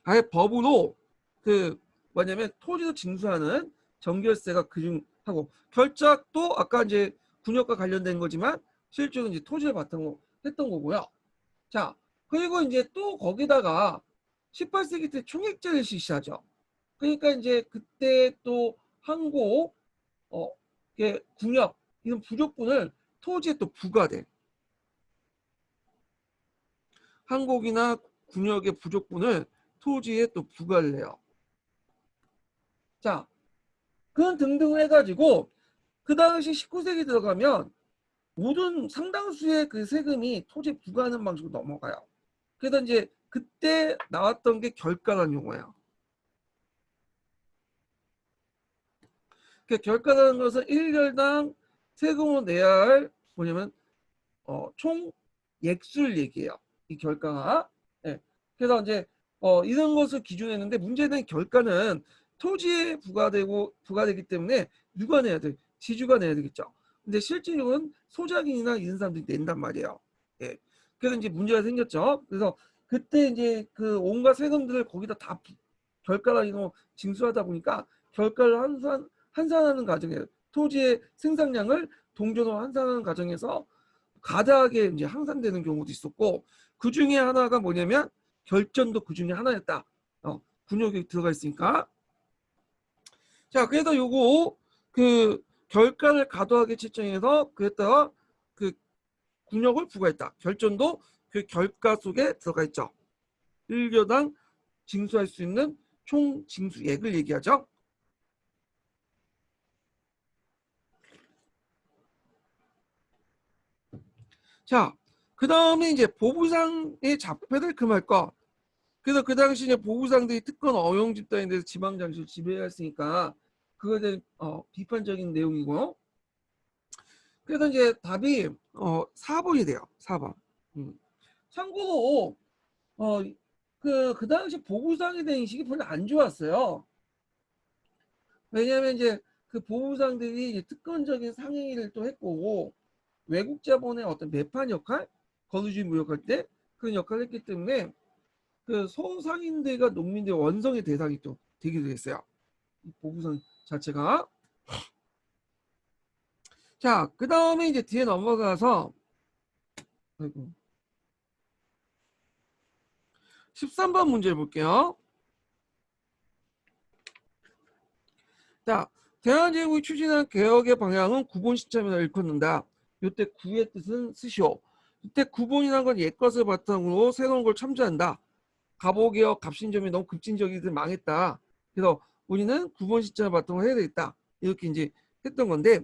아예 법으로 그 뭐냐면 토지도 징수하는 정결세가 그중하고 결작도 아까 이제 군역과 관련된 거지만 실제로 이제 토지를 바탕으로 했던 거고요. 자, 그리고 이제 또 거기다가 18세기 때 총액제를 실시하죠. 그러니까 이제 그때 또 항고, 군역 이런 부족분을 토지에 또 부과돼. 항곡이나 군역의 부족분을 토지에 또 부과를 해요. 자, 그런 등등 해가지고 그 당시 19세기 들어가면 모든 상당수의 그 세금이 토지에 부과하는 방식으로 넘어가요. 그래서 이제 그때 나왔던 게 결가라는 용어예요. 그 결가라는 것은 1년당 세금으로 내야 할 뭐냐면 총 액수를 얘기해요. 이 결가가. 네. 그래서 이제 이런 것을 기준했는데 문제는 결가는 토지에 부과되기 때문에 누가 내야 돼? 지주가 내야 되겠죠. 근데 실질적으로는 소작인이나 이런 사람들이 낸단 말이에요. 예. 그래서 이제 문제가 생겼죠. 그래서 그때 이제 그 온갖 세금들을 거기다 다 결가라 이거 징수하다 보니까 결가를 환산하는 과정에 토지의 생산량을 동전으로 환산하는 과정에서 과다하게 이제 항산되는 경우도 있었고 그 중에 하나가 뭐냐면 결전도 그 중에 하나였다. 군역이 들어가 있으니까. 자, 그래서 요거 그 결가를 과도하게 책정해서 그랬다가 그 군역을 부과했다. 결전도 그 결가 속에 들어가 있죠. 1교당 징수할 수 있는 총 징수액을 얘기하죠. 자, 그 다음에 이제 보부상의 잡회를 금할 것. 그래서 그 당시 이제 보부상들이 특권 어용 집단에 대해서 지방 장시를 지배했으니까 그거에 대한 비판적인 내용이고. 그래서 이제 답이 4번이 돼요. 4번. 참고로 그 당시 보부상에 대한 인식이 별로 안 좋았어요. 왜냐하면 이제 그 보부상들이 이제 특권적인 상행위를 또 했고 외국 자본의 어떤 매판 역할, 거주지 무역할 때 그런 역할을 했기 때문에 그 소상인들과 농민들의 원성의 대상이 또 되기도 했어요. 이 보부상 자체가. 자, 그 다음에 이제 뒤에 넘어가서 13번 문제 볼게요. 자, 대한제국이 추진한 개혁의 방향은 구본 시점에서 일컫는다. 이때 구의 뜻은 쓰시오. 이때 구본이라는 건 옛것을 바탕으로 새로운 걸 첨지한다. 갑오개혁, 갑신점이 너무 급진적이들 망했다. 그래서 우리는 구본 시점을 바탕으로 해야 되겠다. 이렇게 이제 했던 건데,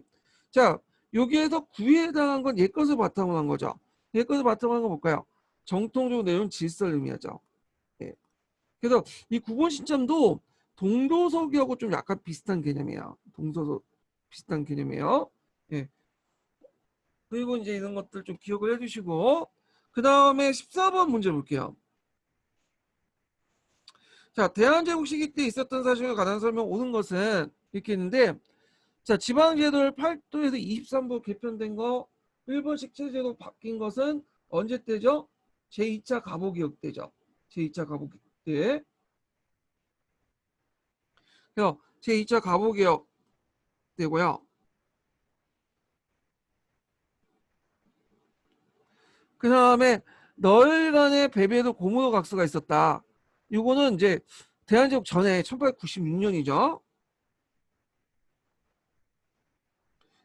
자, 여기에서 구에 해당한 건 옛것을 바탕으로 한 거죠. 옛것을 바탕으로 한 거 볼까요? 정통적 내용 질서를 의미하죠. 예. 그래서 이 구본 시점도 동도서기하고 좀 약간 비슷한 개념이에요. 동서서 비슷한 개념이에요. 예. 그리고 이제 이런 것들 좀 기억을 해주시고 그 다음에 14번 문제 볼게요. 자, 대한제국 시기 때 있었던 사실과 관한 설명 오는 것은 이렇게 있는데, 자, 지방제도를 8도에서 23부 개편된 거, 일본식 체제로 바뀐 것은 언제 때죠? 제2차 가보개혁 때죠. 제2차 가보개혁 때. 그래서 제2차 가보개혁 때고요. 그 다음에 너일 간의 배배도 고무도 각서가 있었다. 이거는 이제 대한제국 전에 1896년이죠.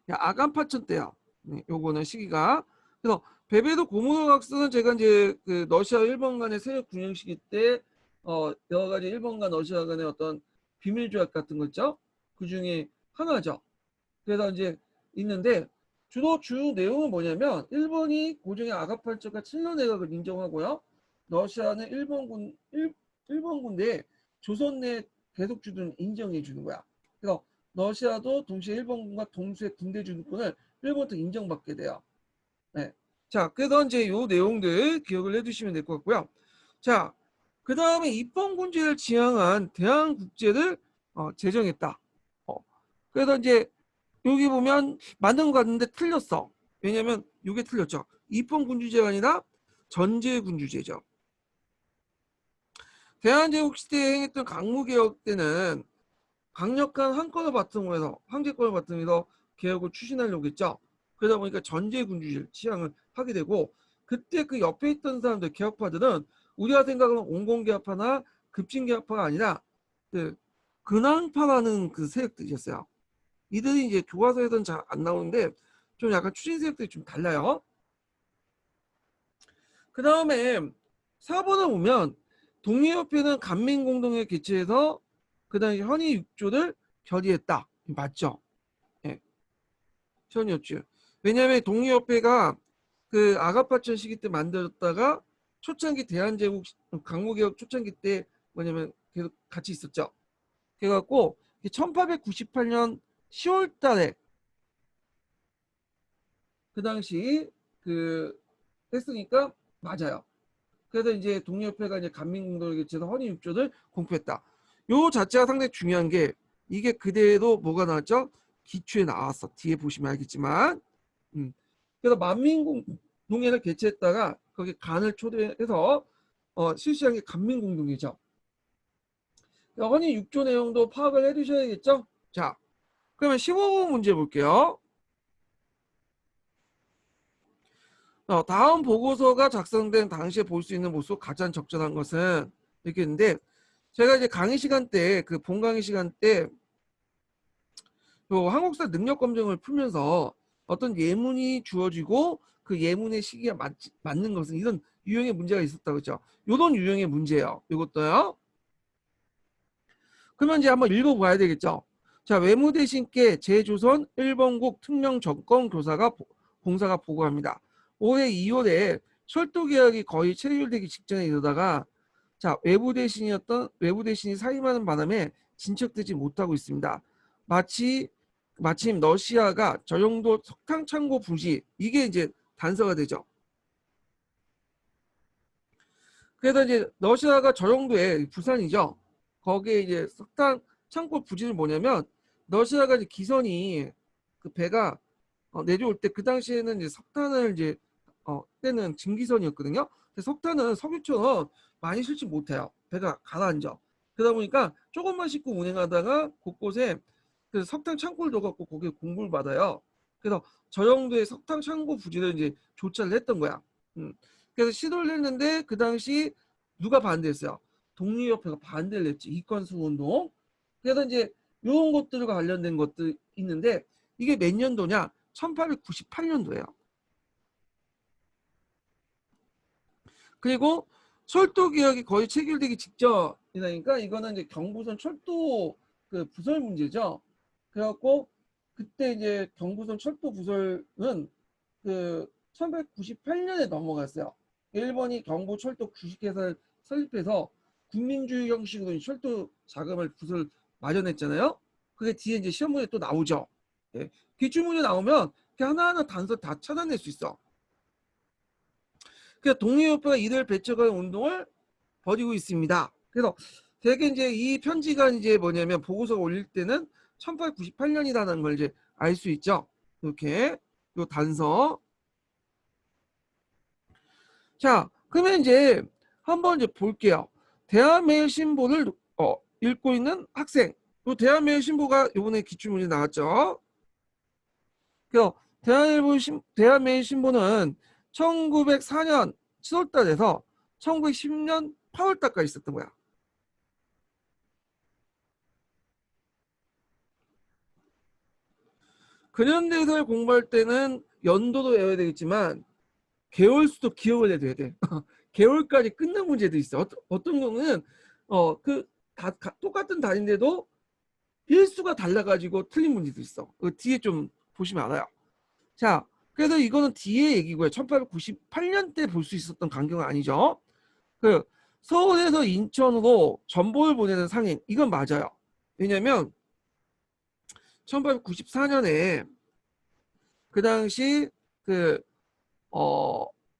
아간파천 때야. 네, 요거는 시기가. 그래서 베베도 고무도 각서는 제가 이제 그 러시아 일본 간의 세력 균형 시기 때 여러 가지 일본과 러시아 간의 어떤 비밀 조약 같은 거 있죠. 그 중에 하나죠. 그래서 이제 있는데 주로 주 내용은 뭐냐면 일본이 고종의 아가팔적과 칠러 내각을 인정하고요. 러시아는 일본 군대에 조선 내 계속 주둔 인정해 주는 거야. 그래서 러시아도 동시에 일본과 동시에 군대 주둔권을 일본부터 인정받게 돼요. 네. 자, 그래서 이제 요 내용들 기억을 해두시면 될 것 같고요. 자, 그 다음에 입헌군주를 지향한 대한국제를 제정했다. 그래서 이제 여기 보면 맞는 것 같은데 틀렸어. 왜냐면 이게 틀렸죠. 입헌군주제가 아니라 전제군주제죠. 대한제국 시대에 행했던 강무개혁 때는 강력한 한건을 바탕으로 해서 황제권을 바탕으로 해서 개혁을 추진하려고 했죠. 그러다 보니까 전제군주제를 지향을 하게 되고 그때 그 옆에 있던 사람들 개혁파들은 우리가 생각하는 온건개혁파나 급진개혁파가 아니라 그 근황파라는 그 세력들이었어요. 이들이 이제 교과서에서는 잘 안 나오는데 좀 약간 추진 세력들이 좀 달라요. 그 다음에 4번을 보면 독립협회는 간민공동회 개최해서 그 당시 현위 6조를 결의했다. 맞죠? 예. 현위 6조. 왜냐하면 독립협회가 그 아가파천 시기 때 만들었다가 초창기 대한제국 강무개혁 초창기 때 뭐냐면 계속 같이 있었죠. 그래갖고 1898년 10월 달에 그 당시 그 했으니까 맞아요. 그래서 이제 독립협회가 이제 간민공동을 개최해서 헌의 6조를 공표했다. 요 자체가 상당히 중요한 게 이게 그대로 뭐가 나왔죠? 기초에 나왔어. 뒤에 보시면 알겠지만. 그래서 만민공동회를 개최했다가 거기 간을 초대해서 실시한 게 간민공동회죠. 헌의 6조 내용도 파악을 해두셔야겠죠? 자, 그러면 15번 문제 볼게요. 다음 보고서가 작성된 당시에 볼 수 있는 모습 가장 적절한 것은 이렇게 있는데 제가 이제 강의 시간 때 그 본강의 시간 때 한국사 능력 검증을 풀면서 어떤 예문이 주어지고 그 예문의 시기가 맞는 것은 이런 유형의 문제가 있었다고 했죠. 이런 유형의 문제예요. 이것도요. 그러면 이제 한번 읽어봐야 되겠죠. 자, 외무대신께 제조선 일본국 특명 정권 공사가 보고합니다. 올해 2월에 철도 계약이 거의 체결되기 직전에 이르다가 자, 외부대신이 사임하는 바람에 진척되지 못하고 있습니다. 마침 러시아가 저용도 석탄 창고 부지 이게 이제 단서가 되죠. 그래서 이제 러시아가 저용도에 부산이죠. 거기에 이제 석탄 창고 부지는 뭐냐면 러시아가 이제 기선이 그 배가 내려올 때 그 당시에는 이제 석탄을 이제 때는 증기선이었거든요. 근데 석탄은 석유처럼 많이 실지 못해요. 배가 가라앉아. 그러다 보니까 조금만 싣고 운행하다가 곳곳에 그 석탄 창고를 둬갖고 거기에 공부를 받아요. 그래서 저 정도의 석탄 창고 부지를 이제 조차를 했던 거야. 그래서 시도를 했는데 그 당시 누가 반대했어요? 독립협회가 반대를 했지. 이권수 운동. 그래서 이제 이런 것들과 관련된 것들 있는데 이게 몇 년도냐? 1898년도예요. 그리고 철도 개혁이 거의 체결되기 직전이니까 이거는 이제 경부선 철도 그 부설 문제죠. 그래갖고 그때 이제 경부선 철도 부설은 그 1998년에 넘어갔어요. 일본이 경부 철도 주식회사를 설립해서 국민주의 형식으로 철도 자금을 부설 마련했잖아요. 그게 뒤에 이제 시험 문제 또 나오죠. 예. 기출 문제 나오면 하나하나 단서 다 찾아낼 수 있어. 그러니까 독립협회가 이들 배척하는 운동을 벌이고 있습니다. 그래서 되게 이제 이 편지가 이제 뭐냐면 보고서 올릴 때는 1898년이라는 걸 이제 알 수 있죠. 이렇게 요 단서. 자, 그러면 이제 한번 이제 볼게요. 대한매일신보를 읽고 있는 학생. 요 대한매일신보가 요번에 기출문제 나왔죠. 그래서 대한매일신보는 1904년 7월달에서 1910년 8월달까지 있었던 거야. 근현대사를 공부할 때는 연도도 외워야 되겠지만 개월수도 기억을 해둬야 돼. 개월까지 끊는 문제도 있어. 어떤 경우는 똑같은 단인데도 일수가 달라가지고 틀린 문제도 있어. 그 뒤에 좀 보시면 알아요. 자, 그래서 이거는 뒤에 얘기고요. 1898년 때 볼 수 있었던 광경은 아니죠. 그 서울에서 인천으로 전보를 보내는 상인, 이건 맞아요. 왜냐면 1894년에 그 당시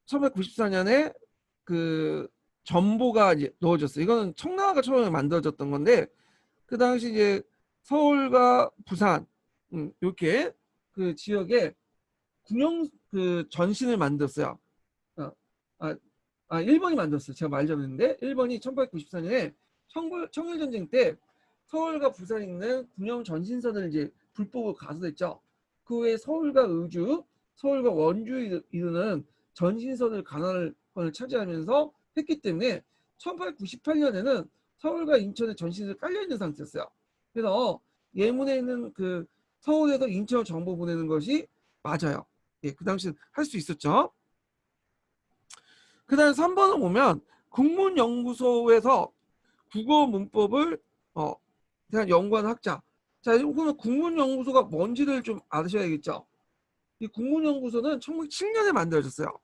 1894년에 그 전보가 이제 넣어졌어요. 이거는 청나라가 처음에 만들어졌던 건데 그 당시 이제 서울과 부산 이렇게 그 지역에 군용 그 전신을 만들었어요. 아, 일본이 만들었어요. 제가 말 잘했는데 일본이 1894년에 청일전쟁 때 서울과 부산에 있는 군용 전신선을 이제 불법으로 가설했죠. 그 외에 서울과 의주, 서울과 원주 이루는 전신선을 관할권을 차지하면서 했기 때문에 1898년에는 서울과 인천에 전신선이 깔려 있는 상태였어요. 그래서 예문에 있는 그 서울에서 인천 정보 보내는 것이 맞아요. 예, 그 당시 할 수 있었죠. 그 다음 3번을 보면 국문연구소에서 국어 문법을 대한 연구하는 학자. 자, 이거는 국문연구소가 뭔지를 좀 아셔야겠죠. 이 국문연구소는 1907년에 만들어졌어요.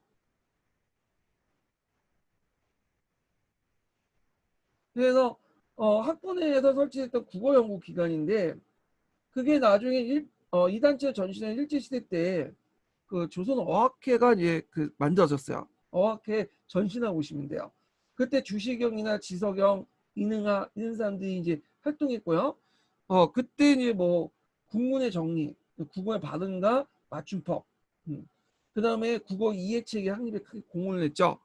그래서 학부내에서 설치했던 국어연구기관인데 그게 나중에 이 단체 전신의 일제시대 때 그 조선어학회가 이제 만들어졌어요. 어학회 전신하고 보시면 돼요. 그때 주시경이나 지석영, 이능하 이런 사람들이 이제 활동했고요. 그때 이제 뭐 국문의 정리, 국어의 발음과 맞춤법, 그 다음에 국어 이해체계 확립에 크게 공헌을 했죠.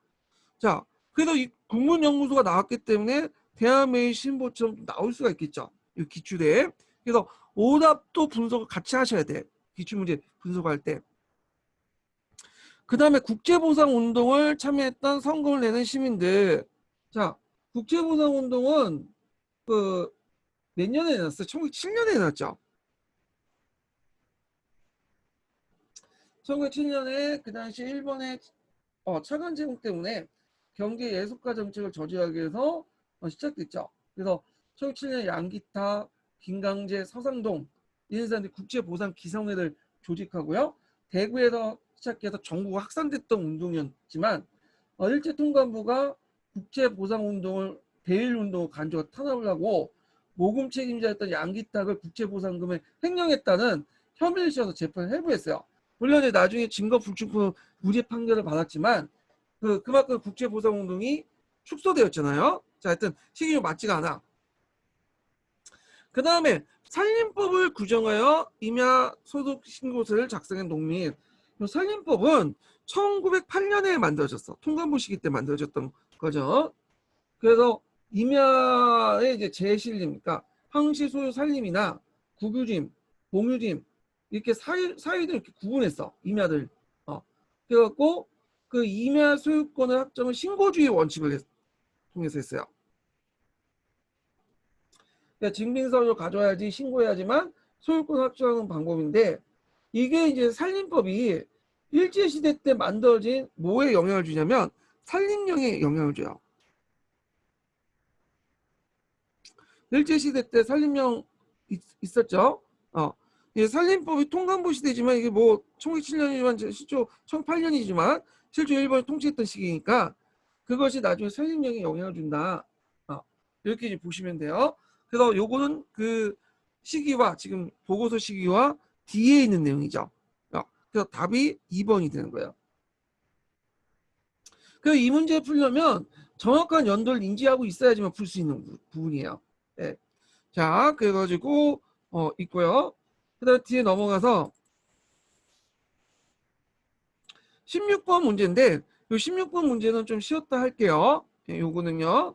자, 그래서 이 국문연구소가 나왔기 때문에 대한매일 신보처럼 나올 수가 있겠죠. 이 기출에. 그래서 오답도 분석을 같이 하셔야 돼. 기출문제 분석할 때. 그 다음에 국제보상운동을 참여했던 성금을 내는 시민들. 자, 국제보상운동은 몇 년에 내놨어요? 1907년에 내놨죠. 1907년에 그 당시 일본의 차관 제공 때문에 경제 예속화 정책을 저지하기 위해서 시작됐죠. 그래서 1907년에 양기타, 김강재, 서상동 이런 사람들이 국제보상 기성회를 조직하고요. 대구에서 시작해서 전국 확산됐던 운동이었지만 일제통감부가 국제보상운동을 대일운동 간주와 탄압을 하고 모금 책임자였던 양기탁을 국제보상금에 횡령했다는 혐의를 씌워서 재판을 회부했어요. 물론 나중에 증거 불충분 무죄 판결을 받았지만 그만큼 국제보상운동이 축소되었잖아요. 자, 하여튼 시기가 맞지가 않아. 그 다음에 살림법을 규정하여 임야 소득 신고서를 작성한 농민. 살림법은 1908년에 만들어졌어. 통감부 시기 때 만들어졌던 거죠. 그래서 임야의 이제 재실림, 그러니까 황시 소유 살림이나 국유짐, 공유짐 이렇게 사유들 이렇게 구분했어. 임야들. 그래갖고 그 임야 소유권의 확정은 신고주의 원칙을 통해서 했어요. 그러니까 증빙서를 가져야지 신고해야지만 소유권 확정하는 방법인데 이게 이제 살림법이 일제시대 때 만들어진 뭐에 영향을 주냐면 살림령에 영향을 줘요. 일제시대 때 살림령 있었죠. 살림법이 통감부 시대지만 이게 뭐 1907년이지만 실제 1908년이지만 실제 일본이 통치했던 시기니까 그것이 나중에 살림령에 영향을 준다. 이렇게 이제 보시면 돼요. 그래서 요거는 그 시기와 지금 보고서 시기와 뒤에 있는 내용이죠. 그래서 답이 2번이 되는 거예요. 그래서 이 문제 풀려면 정확한 연도를 인지하고 있어야지만 풀 수 있는 부분이에요. 예. 자, 그래가지고 있고요. 그다음 뒤에 넘어가서 16번 문제인데 이 16번 문제는 좀 쉬웠다 할게요. 예, 요거는요.